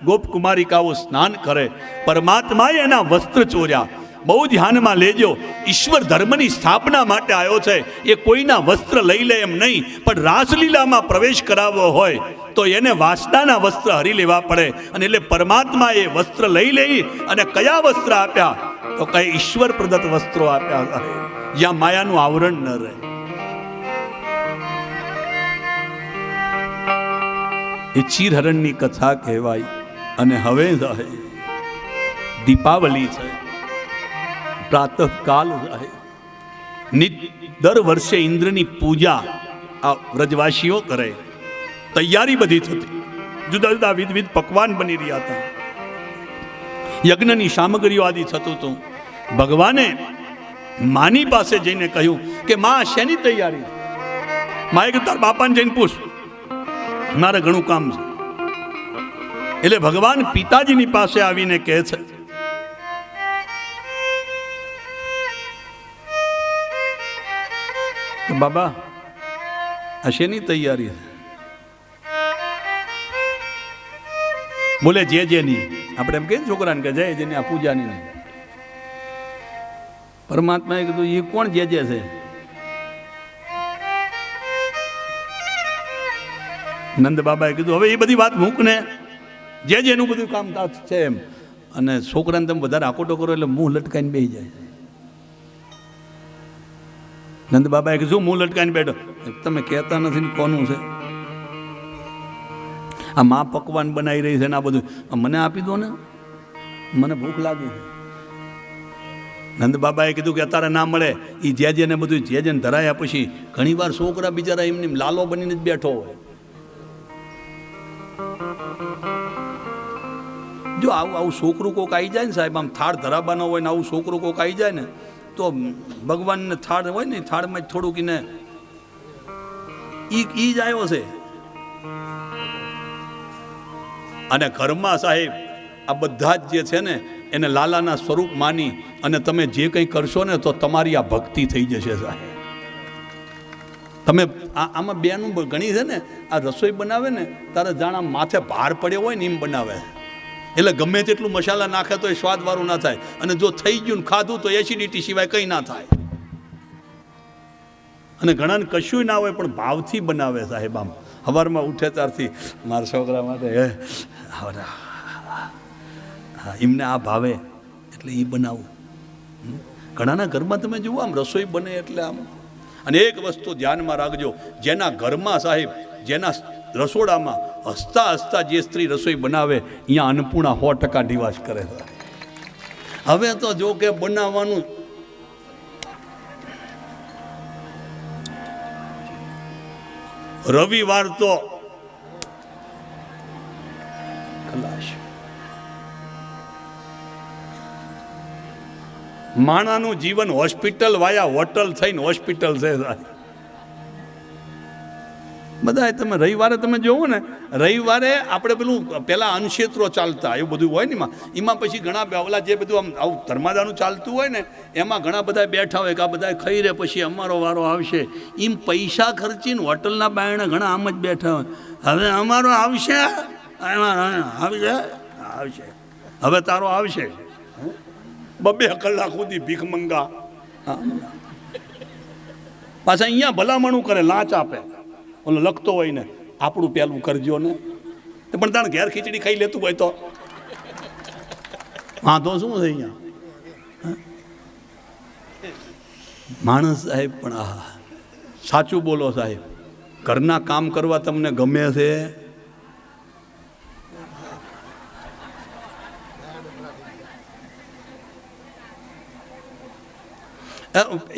ગોપકુમારિકાઓ સ્નાન કરે, પરમાત્માએ એના વસ્ત્ર ચોર્યા. બહુ ધ્યાનમાં લેજો. ઈશ્વર ધર્મની સ્થાપના માટે આવ્યો છે. એ કોઈના વસ્ત્ર લઈ લે એમ નહીં, પણ રાસલીલામાં પ્રવેશ કરાવવો હોય તો એને વાસનાના વસ્ત્ર હરી લેવા પડે. અને એટલે પરમાત્માએ વસ્ત્ર લઈ લઈ અને કયા વસ્ત્ર આપ્યા? તો કઈ ઈશ્વર પ્રદત્ત વસ્ત્રો આપ્યા, જ્યાં માયાનું આવરણ ન રહે. એ ચીરહરણની કથા કહેવાય. અને હવે દીપાવલી છે, પ્રાતઃકાલ છે. દર વર્ષે ઇન્દ્રની પૂજા આ વ્રજવાસીઓ કરે. તૈયારી બધી થતી, જુદા જુદા વિવિધ પકવાન બની રહ્યા હતા, યજ્ઞની સામગ્રીઓ આદિ થતું હતું. ભગવાને માની પાસે જઈને કહ્યું કે માં શેની તૈયારી? માએ કે તાર બાપાને જઈને પૂછ, મારે ઘણું કામ છે. એટલે ભગવાન પિતાજીની પાસે આવીને કહે છે કે બાબા આ શેની તૈયારી છે? બોલે જે જેની. આપણે એમ કહીએ છોકરાને કે જય જેની આ પૂજાની નહીં. પરમાત્માએ કીધું એ કોણ જે છે? નંદ બાબાએ કીધું હવે એ બધી વાત મૂક ને, જે જેનું બધું કામ છે એમ. અને છોકરાને તમે વધારે આકોટો કરો એટલે મુંહ લટકાઈને બેસી જાય. નંદ બાબાએ કીધું મુંહ લટકાઈને બેઠો, તમે કહેતા નથી ને કોનું છે? આ માં પકવાન બનાવી રહી છે ને આ બધું મને આપી દો ને, મને ભૂખ લાગી છે. નંદ બાબાએ કીધું કે અત્યારે ના મળે. એ જે જેને બધું જે જેને ધરાયા પછી ઘણી વાર છોકરા બિચારા એમની લાલો બનીને જ બેઠો હોય. જો આવું છોકરું કોક આવી જાય ને સાહેબ, આમ થાળ ધરાબાનો હોય ને આવું છોકરું કોક આવી જાય ને તો ભગવાનને થાળ હોય ને થાળમાં થોડુંક એને ઈ જ આવ્યો છે. અને ઘરમાં સાહેબ આ બધા જ જે છે ને એને લાલાના સ્વરૂપ માની અને તમે જે કંઈ કરશો ને તો તમારી આ ભક્તિ થઈ જશે સાહેબ. તમે આમાં બેનું ઘણી છે ને, આ રસોઈ બનાવે ને તારે જાણે માથે ભાર પડ્યો હોય ને એમ બનાવે. એટલે ગમે તેટલું મસાલા નાખે તો એ સ્વાદવાળું ના થાય. અને જો થઈ ગયું ખાધું તો એસિડિટી સિવાય કંઈ ના થાય. અને ઘણાને કશું ના હોય પણ ભાવથી બનાવે સાહેબ. આમ સવારમાં ઉઠે ત્યારથી મારા છોકરા માટે એમને આ ભાવે એટલે એ બનાવું. ઘણાના ઘરમાં તમે જુઓ આમ રસોઈ બને એટલે આમ. અને એક વસ્તુ ધ્યાનમાં રાખજો, જેના ઘરમાં સાહેબ, જેના રસોડામાં હસતા હસતા જે સ્ત્રી રસોઈ બનાવે અહીંયા અન્નપૂર્ણા 100% નિવાસ કરે છે. હવે તો જો કે બનાવવાનું રવિવાર તો ખલાશ. માણાનું જીવન હોસ્પિટલ વાયા હોટલ થઈને હોસ્પિટલ છે. બધા તમે રવિવારે તમે જોવો ને, રવિવારે આપણે પેલું પેલા અનક્ષેત્રો ચાલતા એવું બધું હોય ને, એમાં પછી ઘણા ઓલા જે બધું આમ આવું ધર્માદાનું ચાલતું હોય ને, એમાં ઘણા બધા બેઠા હોય કે આ બધા ખાઈ રહે પછી અમારો વારો આવશે. એમ પૈસા ખર્ચીને હોટલના બાયણે ઘણા આમ જ બેઠા હોય. હવે અમારો આવશે, આવશે, હવે તારો આવશે. 2 કલાક સુધી ભીખ મંગા પાછા અહીંયા ભલામણું કરે, લાંચ આપે. ઓલો લખતો હોય ને આપણું પેલું કરજો ને, પણ તાણ ઘેર ખીચડી ખાઈ લેતું હોય તો વાંધો શું છે અહીંયા? માણસ સાહેબ પણ સાચું બોલો સાહેબ, ઘરના કામ કરવા તમને ગમે છે?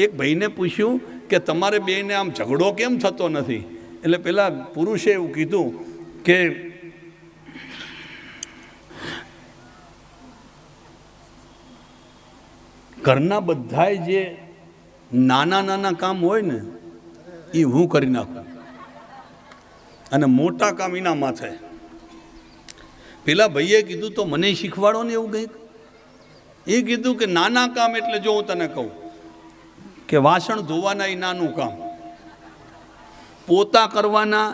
એક ભાઈને પૂછ્યું કે તમારે બેને આમ ઝઘડો કેમ થતો નથી? એટલે પેલા પુરુષે એવું કીધું કે ઘરના બધાય જે નાના નાના કામ હોય ને એ હું કરી નાખું અને મોટા કામ એના માથે. પેલા ભાઈએ કીધું તો મને શીખવાડો ને એવું કંઈક. એ કીધું કે નાના કામ એટલે જો હું તને કહું કે વાસણ ધોવાના એ નાનું કામ, પોતા કરવાના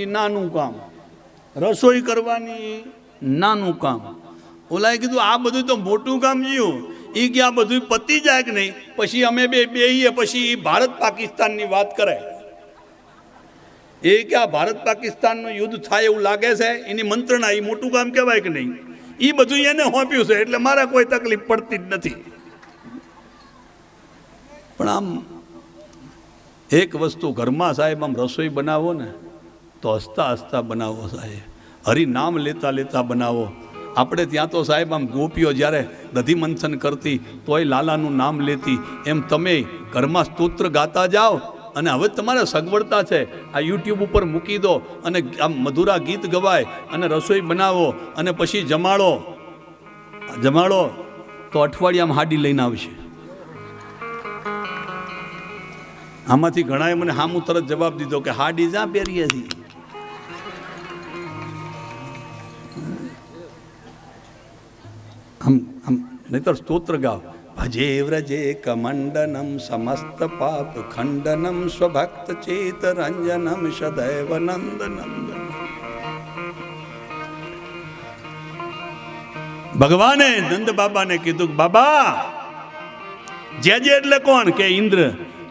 એ નાનું કામ, રસોઈ કરવાની નાનું કામ. ઓલાએ કીધું આ બધું તો મોટું કામ જીવું. એ કે આ બધું પતી જાય કે નહીં, પછી અમે બેહીએ પછી એ ભારત પાકિસ્તાનની વાત કરે. એ કે આ ભારત પાકિસ્તાનનું યુદ્ધ થાય એવું લાગે છે, એની મંત્રણા, એ મોટું કામ કહેવાય કે નહીં? એ બધું એને સોંપ્યું છે એટલે મારે કોઈ તકલીફ પડતી જ નથી. પણ આમ એક વસ્તુ ઘરમાં સાહેબ, આમ રસોઈ બનાવો ને તો હસતા હસતા બનાવો સાહેબ, હરિ નામ લેતા લેતા બનાવો. આપણે ત્યાં તો સાહેબ આમ ગોપીઓ જ્યારે દધી મંથન કરતી તોય લાલાનું નામ લેતી, એમ તમે ઘરમાં સ્તોત્ર ગાતા જાઓ. અને હવે તમારે સગવડતા છે, આ યુટ્યુબ ઉપર મૂકી દો અને આમ મધુરા ગીત ગવાય અને રસોઈ બનાવો અને પછી જમાડો તો અઠવાડિયામાં હાડી લઈને આવશે. આમાંથી ઘણાએ મને હામું તરત જવાબ દીધો કે હાડી જ્યાં પહેરીએ છીએ. આમ નહીતર સ્તોત્ર ગાવ, ભજે વ્રજે કમંડનમ સમસ્ત પાપ ખંડનમ સ્વભક્ત ચેત રંજનમ સદૈવ નંદનમ. ભગવાને નંદ બાબાને કીધું, બાબા જે એટલે કોણ? કે ઇન્દ્ર.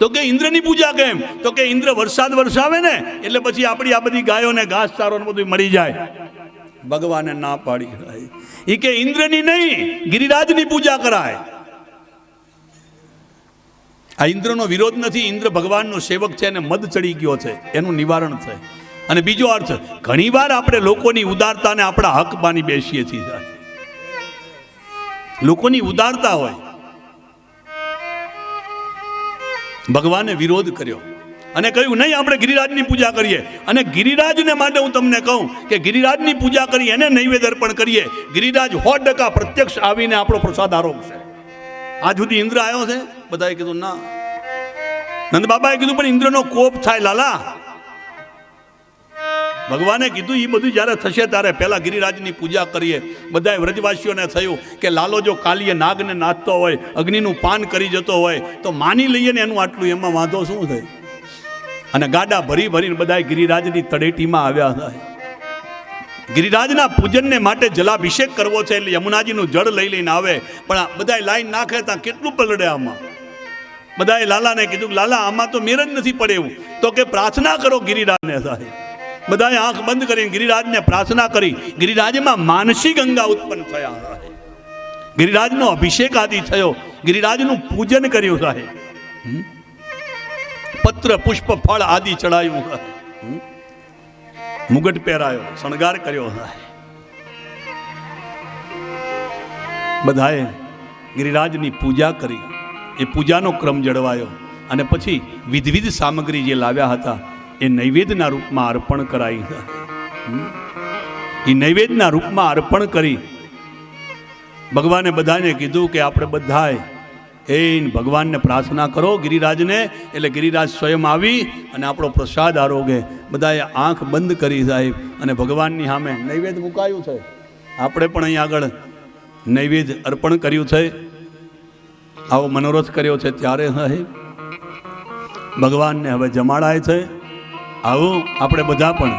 તો કે ઇન્દ્રની પૂજા કેમ? તો કે ઇન્દ્ર વરસાદ વરસાવે ને એટલે પછી આપણી આ બધી ગાયોને ઘાસ ચારો ને બધું મળી જાય. ભગવાને ના પાડી. એ કે ઇન્દ્રની નહીં, ગિરિરાજની પૂજા કરાય. આ ઇન્દ્રનો વિરોધ નથી, ઇન્દ્ર ભગવાનનો સેવક છે અને મદ ચડી ગયો છે, એનું નિવારણ છે. અને બીજો અર્થ, ઘણીવાર આપણે લોકોની ઉદારતાને આપણા હક માની બેસીએ છીએ. લોકોની ઉદારતા હોય, ભગવાને વિરોધ કર્યો અને કહ્યું નહીં, આપણે ગિરિરાજની પૂજા કરીએ. અને ગિરિરાજને માટે હું તમને કહું કે ગિરિરાજની પૂજા કરી, એને નૈવેદ્ય અર્પણ કરીએ. ગિરિરાજ 100% પ્રત્યક્ષ આવીને આપણો પ્રસાદ આરોગશે. આજ સુધી ઇન્દ્ર આવ્યો છે? બધાએ કીધું ના. નંદ બાબાએ કીધું પણ ઇન્દ્રનો કોપ થાય લાલા. ભગવાને કીધું એ બધું જ્યારે થશે ત્યારે પહેલા ગિરિરાજની પૂજા કરીએ. બધા વ્રજવાસીઓને થયું કે લાલો જો કાલીએ નાગને નાચતો હોય, અગ્નિનું પાન કરી જતો હોય તો માની લઈએ ને એનું આટલું, એમાં વાંધો શું થાય? અને ગાડા ભરી ભરીને બધા ગિરિરાજની તળેટીમાં આવ્યા હતા. ગિરિરાજના પૂજનને માટે જલાભિષેક કરવો છે એટલે યમુનાજીનું જળ લઈ લઈને આવે. પણ બધા લાઈન નાખે ત્યાં કેટલું પલડે આમાં. બધાએ લાલાને કીધું, લાલા આમાં તો મેર જ નથી પડે એવું. તો કે પ્રાર્થના કરો ગિરિરાજને સાહેબ. બધાએ આંખ બંધ કરીને ગિરિરાજને પ્રાર્થના કરી. ગિરિરાજમાં માનસી ગંગા ઉત્પન્ન થયા. ગિરિરાજનો અભિષેક આદિ થયો. ગિરિરાજનું પૂજન કર્યું સાહેબ. પત્ર પુષ્પ ફળ આદિ ચડાયું. મુગટ પહેરાયો, શણગાર કર્યો. બધાએ ગિરિરાજની પૂજા કરી. એ પૂજાનો ક્રમ જળવાયો અને પછી વિવિધ સામગ્રી જે લાવ્યા હતા એ નૈવેદ્યના રૂપમાં અર્પણ કરાઈ. એ નૈવેદ્યના રૂપમાં અર્પણ કરી ભગવાને બધાને કીધું કે આપણે બધાએ એ ભગવાનને પ્રાર્થના કરો ગિરિરાજને, એટલે ગિરિરાજ સ્વયં આવી અને આપણો પ્રસાદ આરોગે. બધાએ આંખ બંધ કરી સાહેબ અને ભગવાનની સામે નૈવેદ્ય મુકાયું છે. આપણે પણ અહીં આગળ નૈવેદ્ય અર્પણ કર્યું છે. આવો મનોરથ કર્યો છે ત્યારે સાહેબ ભગવાનને હવે જમાડાય છે. આવું આપણે બધા પણ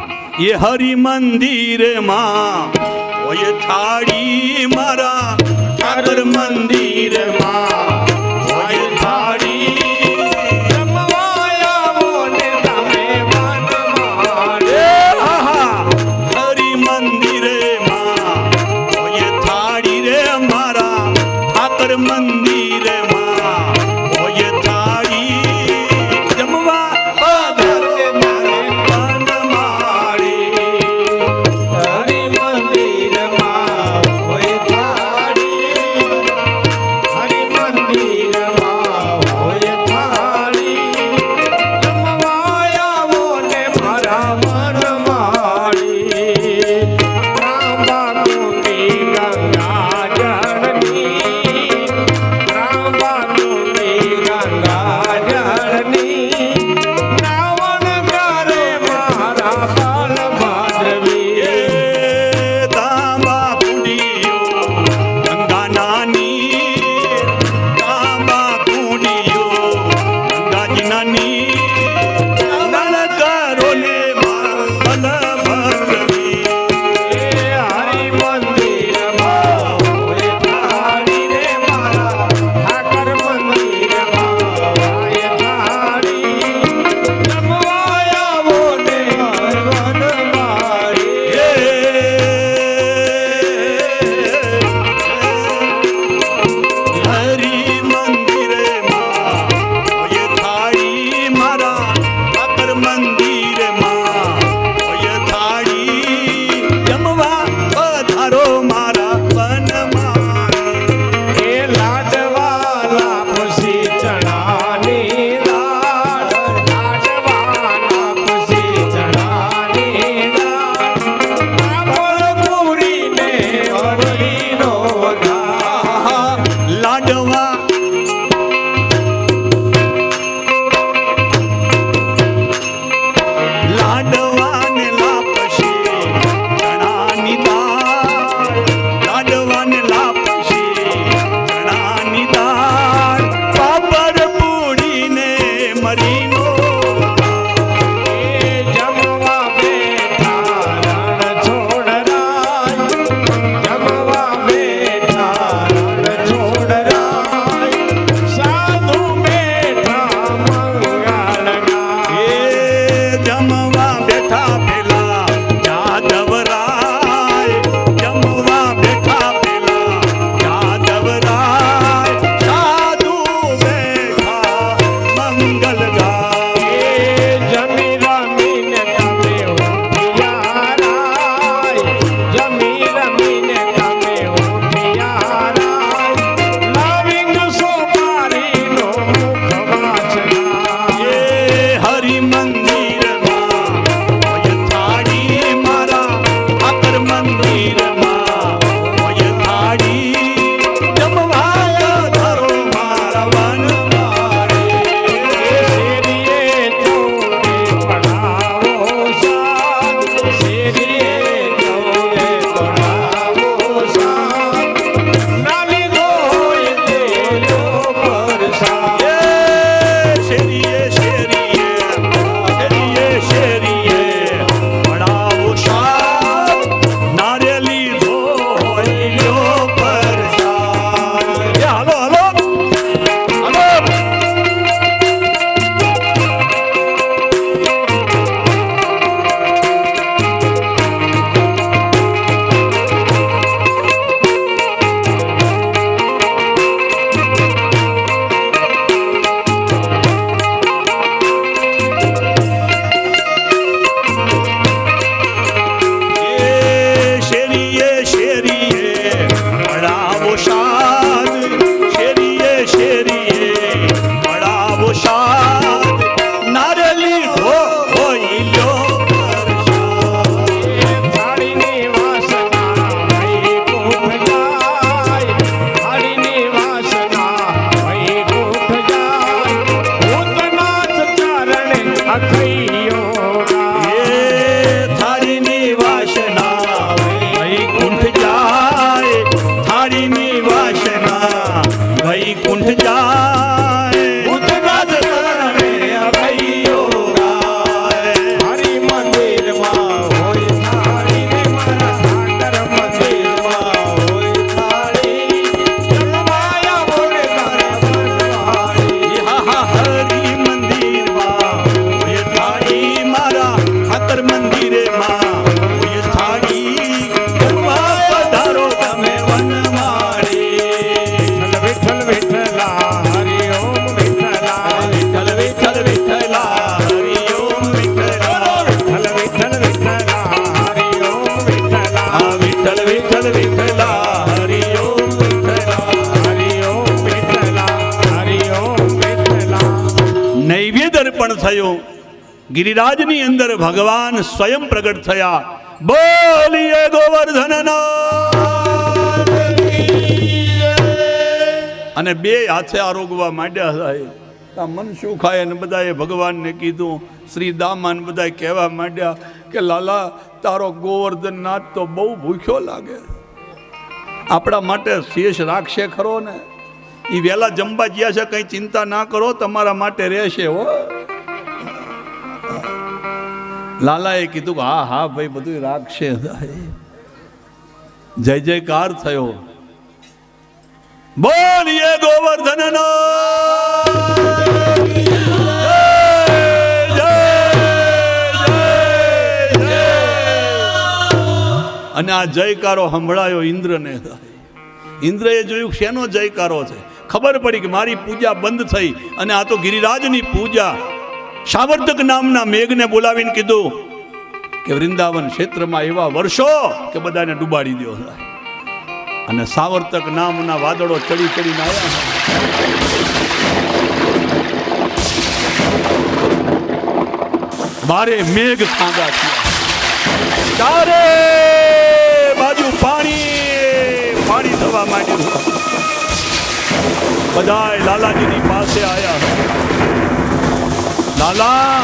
એ હરિ મંદિરમાં હોય થાળી મારા ઠાકર મંદિરમાં હોય થાળી જમવાયા ને તમે મનમાં હરિ મંદિરમાં હોય થાળી રે મારા ઠાકર મંદિરમાં હોય થાળી જમવા હરિ મંદિરમાં હોય થાળી, હરિ મંદિરમાં ગાય ઉદગાત કરણે અભયો ગાય. હરિ મંદિરમાં હોય થાળી રે મારા સાગર મંદિરમાં હોય થાળી. જલમાયા બોલે તારા વનવાળી. હરી મંદિરમાં હોય થાળી મારા ઠાકર મંદિરેમાં હોય થાળી જમવા પધારો તમે વનમાળી. વિઠ્ઠલ વિઠ્ઠલા હરિ ઓમ વિઠ્ઠલા. વિઠ્ઠલ વિઠ્ઠલ વિઠ્ઠલા હરિ ઓમ વિઠ્ઠલા. વિઠ્ઠલ વિઠ્ઠલ વિઠ્ઠલા હરિ ઓમ વિઠ્ઠલા. આ વિઠ્ઠલ વિઠ્ઠલ વિઠ્ઠલા હરિ ઓમ વિઠ્ઠલા. હરિ ઓમ વિઠ્ઠલા હરિ ઓમ વિઠ્ઠલા. નૈવેદ્ય અર્પણ થયો. ગિરિરાજની અંદર ભગવાન સ્વયં પ્રગટ થયા. બોલીએ ગોવર્ધનના. અને બે હાથે આરોગવા માંડ્યા સાહેબ. આ મન શું ખાય ને બધાએ ભગવાનને કીધું. શ્રી દામાન બધા કહેવા માંડ્યા કે લાલા તારો ગોવર્ધન નાથ તો બહુ ભૂખ્યો લાગે, આપણા માટે શેષ રાખશે ખરો ને? એ વહેલા જમવા ગયા છે, કંઈ ચિંતા ના કરો, તમારા માટે રહેશે હો. લાલાએ કીધું કે હા હા ભાઈ બધું રાખશે. જય જયકાર થયો. બોલીએ ગોવર્ધનનો. અને આ જયકારો સંભળાયો ઇન્દ્રને. ઇન્દ્રએ જોયું શેનો જયકારો છે. ખબર પડી કે મારી પૂજા બંધ થઈ અને આ તો ગિરિરાજની પૂજા. સાવર્તક નામના મેઘને બોલાવીને કીધું કે વૃંદાવન ક્ષેત્રમાં એવા વર્ષો કે બધાને ડૂબાડી દો. અને સાવર્તક નામના વાદળો ચડી ચડીને આવ્યા. બારે મેઘ ખાંગા થયા. ચારે બાજુ પાણી પાણી થવા માંડ્યું. બધાય લાલાજીની પાસે આવ્યા. લાલા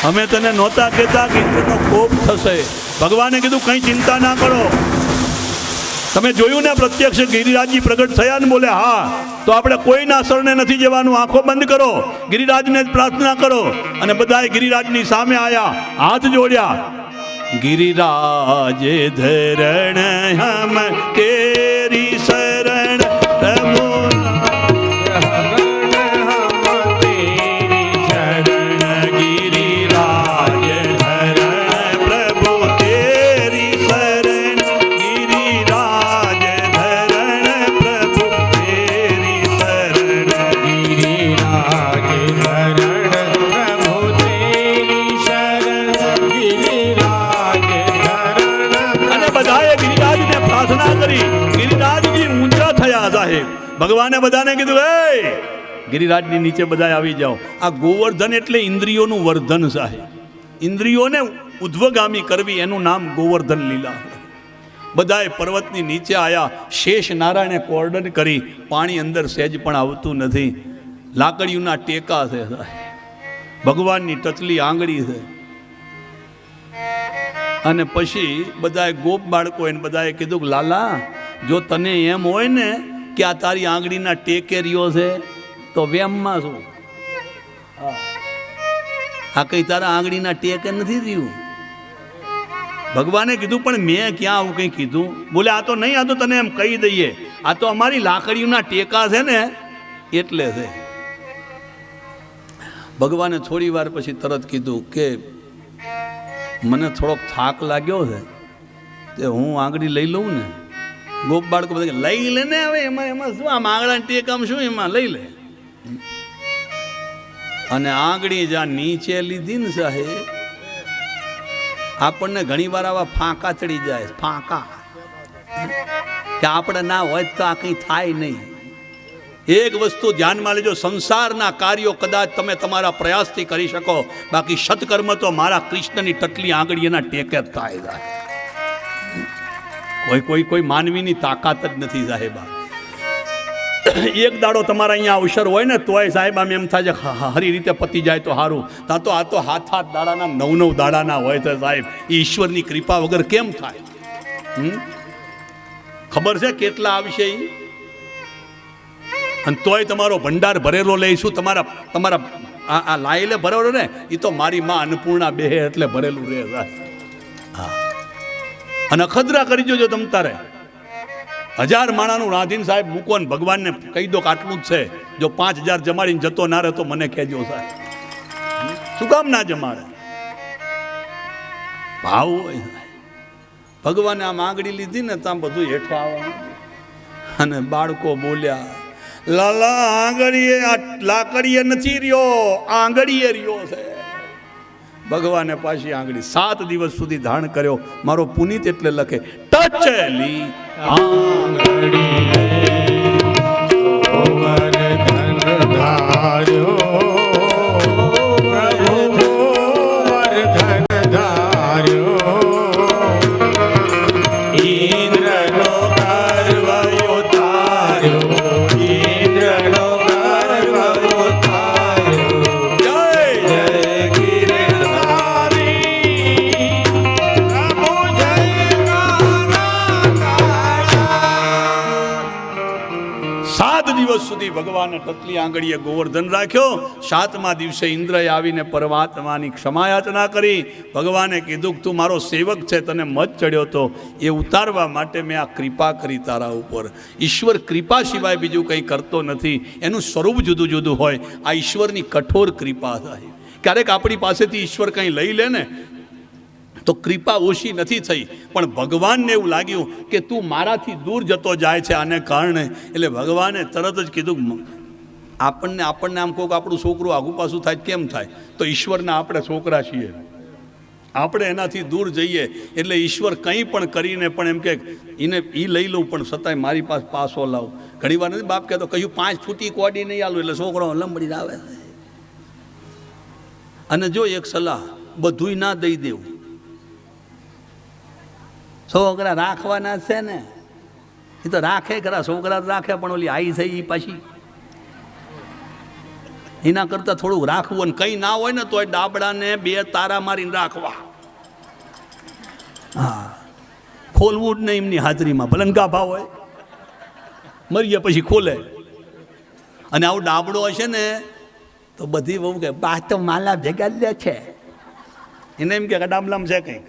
અમે તને નહોતા કહેતા કે ઇન્દ્રનો કોપ થશે. ભગવાને કીધું કંઈ ચિંતા ના કરો. તમે જોયું ને પ્રત્યક્ષ ગિરિરાજજી પ્રગટ થયા ને? બોલે હા. તો આપણે કોઈના શરણે નથી જવાનું. આંખો બંધ કરો, ગિરિરાજને જ પ્રાર્થના કરો. અને બધાએ ગિરિરાજની સામે આયા, હાથ જોડ્યા. ગિરિરાજ ધરણ હમ તેરી શરણ પ્રભુ. ભગવાને બધાને કીધું એ ગિરિરાજની નીચે બધા આવી જાઓ. આ ગોવર્ધન એટલે ઇન્દ્રિયોનું વર્ધન સાહેબ. ઇન્દ્રિયોને ઉધ્વગામી કરવી એનું નામ ગોવર્ધન લીલા. બધાએ પર્વતની નીચે આયા. શેષ નારાયણે કોર્ડન કરી. પાણી અંદર સહેજ પણ આવતું નથી. લાકડીઓના ટેકા છે. ભગવાનની ટચલી આંગળી છે. અને પછી બધાએ ગોપ બાળકો એને બધાએ કીધું કે લાલા જો તને એમ હોય ને કે આ તારી આંગળીના ટેકે રહ્યો છે તો વેમમાં શું? આ કઈ તારા આંગળીના ટેકે નથી રહ્યું. ભગવાને કીધું પણ મેં ક્યાં આવું કંઈ કીધું? બોલે આ તો નહીં, આ તો તને એમ કહી દઈએ, આ તો અમારી લાકડીઓના ટેકા છે ને એટલે છે. ભગવાને થોડી વાર પછી તરત કીધું કે મને થોડોક થાક લાગ્યો છે તે હું આંગળી લઈ લઉં ને. ગોપ બાળકો બધા લઈ લે ને, હવે એમાં શું, આમ આંગળા ટેકામ શું, એમાં લઈ લે. અને આંગળી જ્યાં નીચે લીધી ને સાહેબ, આપણને ઘણી વાર આવા ફાંકા ચડી જાય. ફાંકા કે આપણે ના હોય તો આ કંઈ થાય નહીં. એક વસ્તુ ધ્યાનમાં લેજો, સંસારના કાર્યો કદાચ તમે તમારા પ્રયાસથી કરી શકો, બાકી સત્કર્મ તો મારા કૃષ્ણની ટટલી આંગળીના ટેકે જ થાય. કોઈ માનવીની તાકાત જ નથી સાહેબ. એક દાડો તમારા અહીંયા અવસર હોય ને તોય સાહેબ આમ એમ થાય છે હરી રીતે પતી જાય તો સારું. આ તો હાથ દાડાના 9 દાડાના હોય તો સાહેબ ઈશ્વરની કૃપા વગર કેમ થાય? ખબર છે કેટલા આવશે ઈ? અને તોય તમારો ભંડાર ભરેલો લઈશું. તમારા આ લાયેલે ભરેલો ને એ તો મારી માં અન્નપૂર્ણા બેહે એટલે ભરેલું રહે. હા, અને અખદરા કરી જોજો તમ તારે. 1000 માણાનું રાધીન સાહેબ મૂકો ને ભગવાનને કહી દો કે આટલું જ છે. જો 5000 જમાડીને જતો ના રહે તો મને કહેજો સાહેબ. શું કામ ના જમાડે? ભાવ હોય. ભગવાને આમ આંગળી લીધી ને ત્યાં બધું હેઠે આવવાનું. અને બાળકો બોલ્યા, લાલા આંગળીએ લાકડીએ નથી રહ્યો, આંગળીએ રહ્યો છે. ભગવાને પાછી આંગળી 7 દિવસ સુધી ધારણ કર્યો. મારો પુનિત એટલે લખે ટચલી સુધી ભગવાને ટચલી આંગળીએ ગોવર્ધન રાખ્યો. 7મા દિવસે ઇન્દ્રએ આવીને પરમાત્માની ક્ષમાયાચના કરી. ભગવાને કીધું કે તું મારો સેવક છે, તને મત ચડ્યો તો એ ઉતારવા માટે મેં આ કૃપા કરી તારા ઉપર. ઈશ્વર કૃપા સિવાય બીજું કંઈ કરતો નથી. એનું સ્વરૂપ જુદું જુદું હોય. આ ઈશ્વરની કઠોર કૃપા થાય. ક્યારેક આપણી પાસેથી ઈશ્વર કંઈ લઈ લે ને તો કૃપા ઓછી નથી થઈ, પણ ભગવાનને એવું લાગ્યું કે તું મારાથી દૂર જતો જાય છે આને કારણે. એટલે ભગવાને તરત જ કીધું, આપણને આમ કહું કે આપણું છોકરું આગુ પાછું થાય કેમ થાય? તો ઈશ્વરના આપણે છોકરા છીએ. આપણે એનાથી દૂર જઈએ એટલે ઈશ્વર કંઈ પણ કરીને પણ એમ કે એને એ લઈ લઉં, પણ છતાંય મારી પાસે પાસો લાવું. ઘણી વાર નથી બાપ કહેતો, કહ્યું 5 ફૂટી કોડી નહીં આલું એટલે છોકરો લંબડી આવે. અને જો એક સલાહ, બધુંય ના દઈ દેવું. છોકરા રાખવાના છે ને, એ તો રાખે ખરા, છોકરા રાખે, પણ ઓલી આઈ થઈ પાછી એના કરતાં થોડુંક રાખવું. અને કંઈ ના હોય ને તો ડાબડાને 2 તારા મારીને રાખવા. હા, ખોલવું જ નહીં એમની હાજરીમાં, ભલનકા ભાવ હોય, મરીએ પછી ખોલે. અને આવું ડાબડો હશે ને તો બધી બહુ કે બા તો માલા ભેગા લે છે, એને એમ કે ડાબલામ છે કંઈક.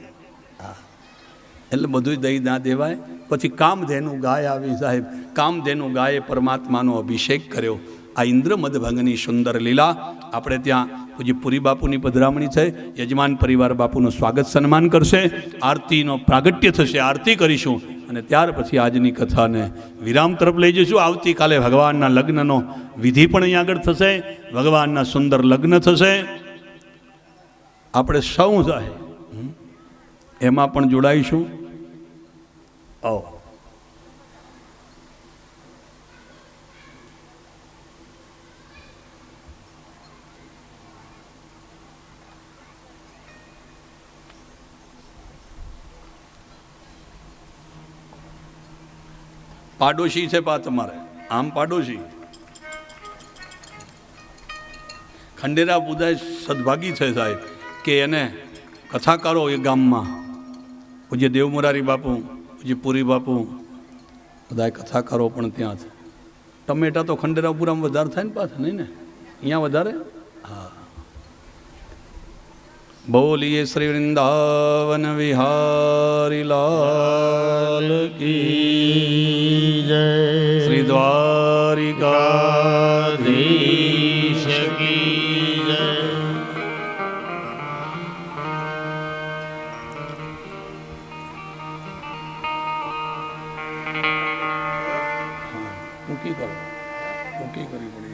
એટલે બધું દઈ ના દેવાય. પછી કામધેનુ ગાય આવી સાહેબ. કામધેનુ ગાયે પરમાત્માનો અભિષેક કર્યો. આ ઇન્દ્ર મદભંગની સુંદર લીલા. આપણે ત્યાં પૂજ્ય પુરી બાપુની પધરામણી છે. યજમાન પરિવાર બાપુનું સ્વાગત સન્માન કરશે. આરતીનો પ્રાગટ્ય થશે, આરતી કરીશું અને ત્યાર પછી આજની કથાને વિરામ તરફ લઈ જઈશું. આવતીકાલે ભગવાનના લગ્નનો વિધિ પણ અહીં આગળ થશે. ભગવાનના સુંદર લગ્ન થશે. આપણે સૌ સાહેબ એમાં પણ જોડાઈશું. આવો. પાડોશી છે પા તમારે, આમ પાડોશી ખંડેરા બુધાય સદભાગી છે સાહેબ કે એને કથાકારો એ ગામમાં પૂજ્ય દેવમોરારી બાપુ, પૂજ્ય પુરી બાપુ, બધા કથાકારો પણ ત્યાં છે. ટમેટા તો ખંડેરાપુરામાં વધારે થાય ને પાછા, નહીં ને? અહીંયા વધારે. હા. બોલીએ શ્રી વૃંદાવન વિહારી લાલ કી જય, શ્રી દ્વારિકાધીશ કી જય. મૂકી કરો, મૂકી કરવી પડી.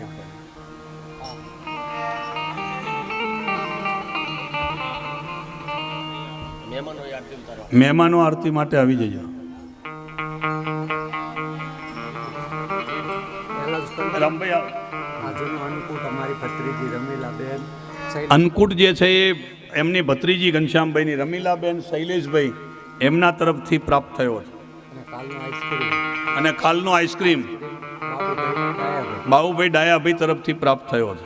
મહેમાનો આરતી માટે આવી જજો. અન્નકૂટ જે છે એ એમની ભત્રીજી ઘનશ્યામભાઈની રમીલાબેન શૈલેષભાઈ એમના તરફથી પ્રાપ્ત થયો છે. અને ખાલનો આઈસ્ક્રીમ બાબુભાઈ ડાયાભાઈ તરફથી પ્રાપ્ત થયો છે.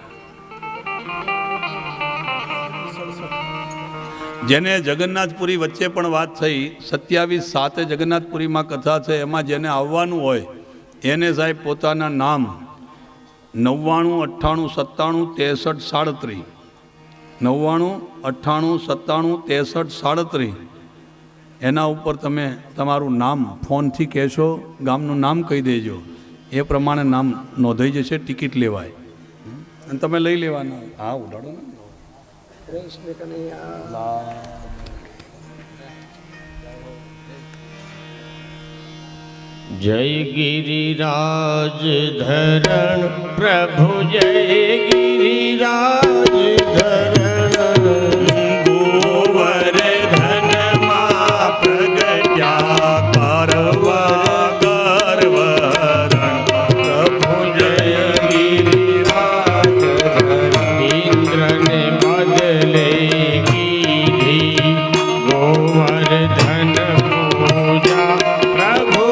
જેને જગન્નાથપુરી વચ્ચે પણ વાત થઈ 27/7 જગન્નાથપુરીમાં કથા છે, એમાં જેને આવવાનું હોય એને સાહેબ પોતાના નામ 99 98 97 63 99 98 97 63 એના ઉપર તમે તમારું નામ ફોનથી કહેશો, ગામનું નામ કહી દેજો, એ પ્રમાણે નામ નોંધાઈ જશે, ટિકિટ લેવાય અને તમે લઈ લેવાના. હા, ઉડાડો ને. जय गिरिराज धरण प्रभु, जय गिरिराज धरण गोवर्धन मां प्रगट्या करवा गर्वरण प्रभु, जय गिरिराज धरण इंद्र ने बदले कीधी गोवर्धन पूजा प्रभु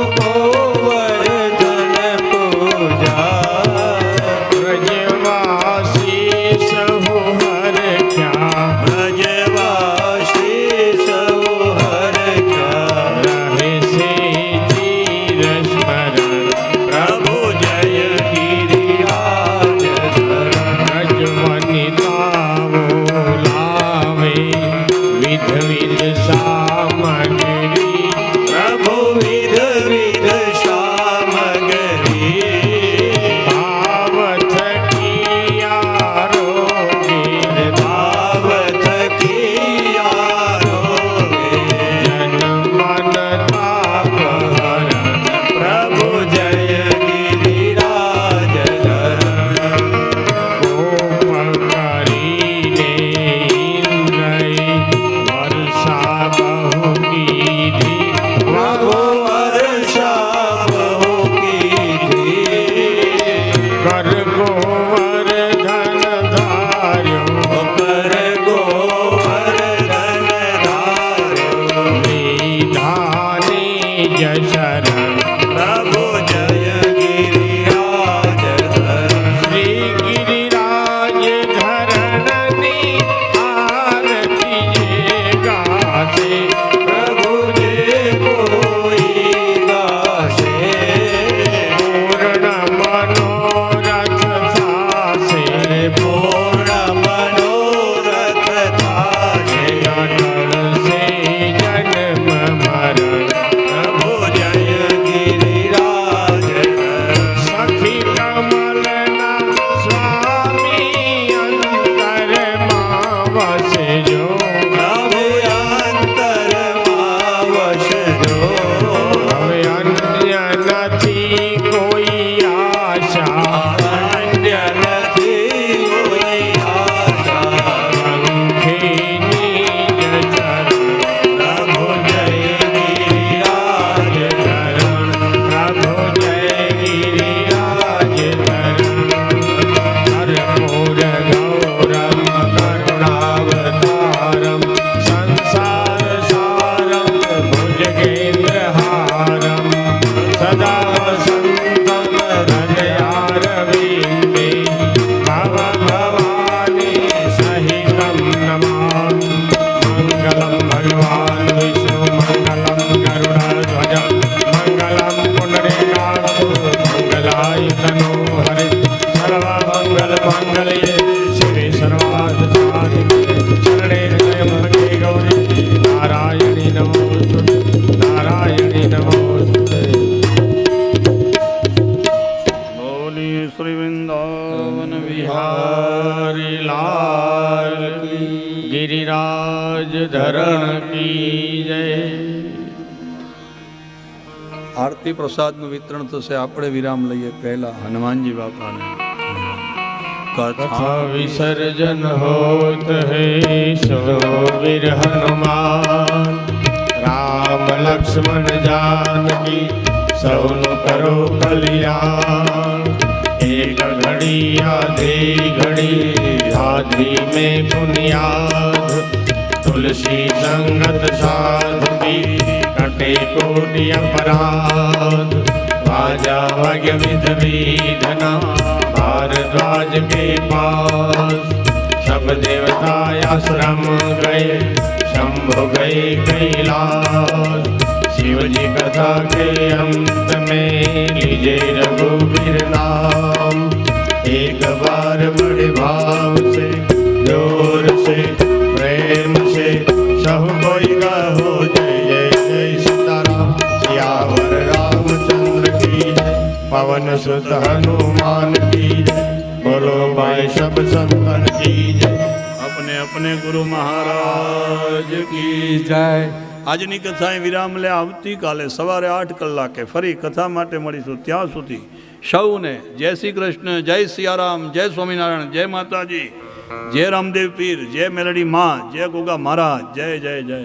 આરતી પ્રસાદનું વિતરણ થશે. આપણે વિરામ લઈએ પહેલા હનુમાનજી બાપાને. कथा विसर्जन होत है सो वीर हनुमान, राम लक्ष्मण जानकी सौनु करो कल्याण। एक घड़ी आधी घड़ी आधी में बुनियाद, तुलसी संगत साधु की कटे कोटि अपराध। राजा वज्ञ विध विधना भारद्वाज के पास, सब देवता आश्रम गए शंभु गए कैलाश। शिव जी कथा के अंत में लीजे रघुवीर नाम। एक बार बड़े भाव से जोर से प्रेम से सब कोई कहो जय जय जय सीताराम। सियावर रामचंद्र की जय, पवन सुत हनुमान की जय। बोलो भाई सब संतन की जय। अपने अपने गुरु महाराज की जय। આજની કથાએ વિરામ લે. આવતીકાલે સવારે 8 કલાકે ફરી કથા માટે મળીશું. ત્યાં સુધી સૌને જય શ્રી કૃષ્ણ, જય સિયારામ, જય સ્વામિનારાયણ, જય માતાજી, જય રામદેવ પીર, જય મેલડી માં, જય ગોગા મહારાજ, જય જય જય.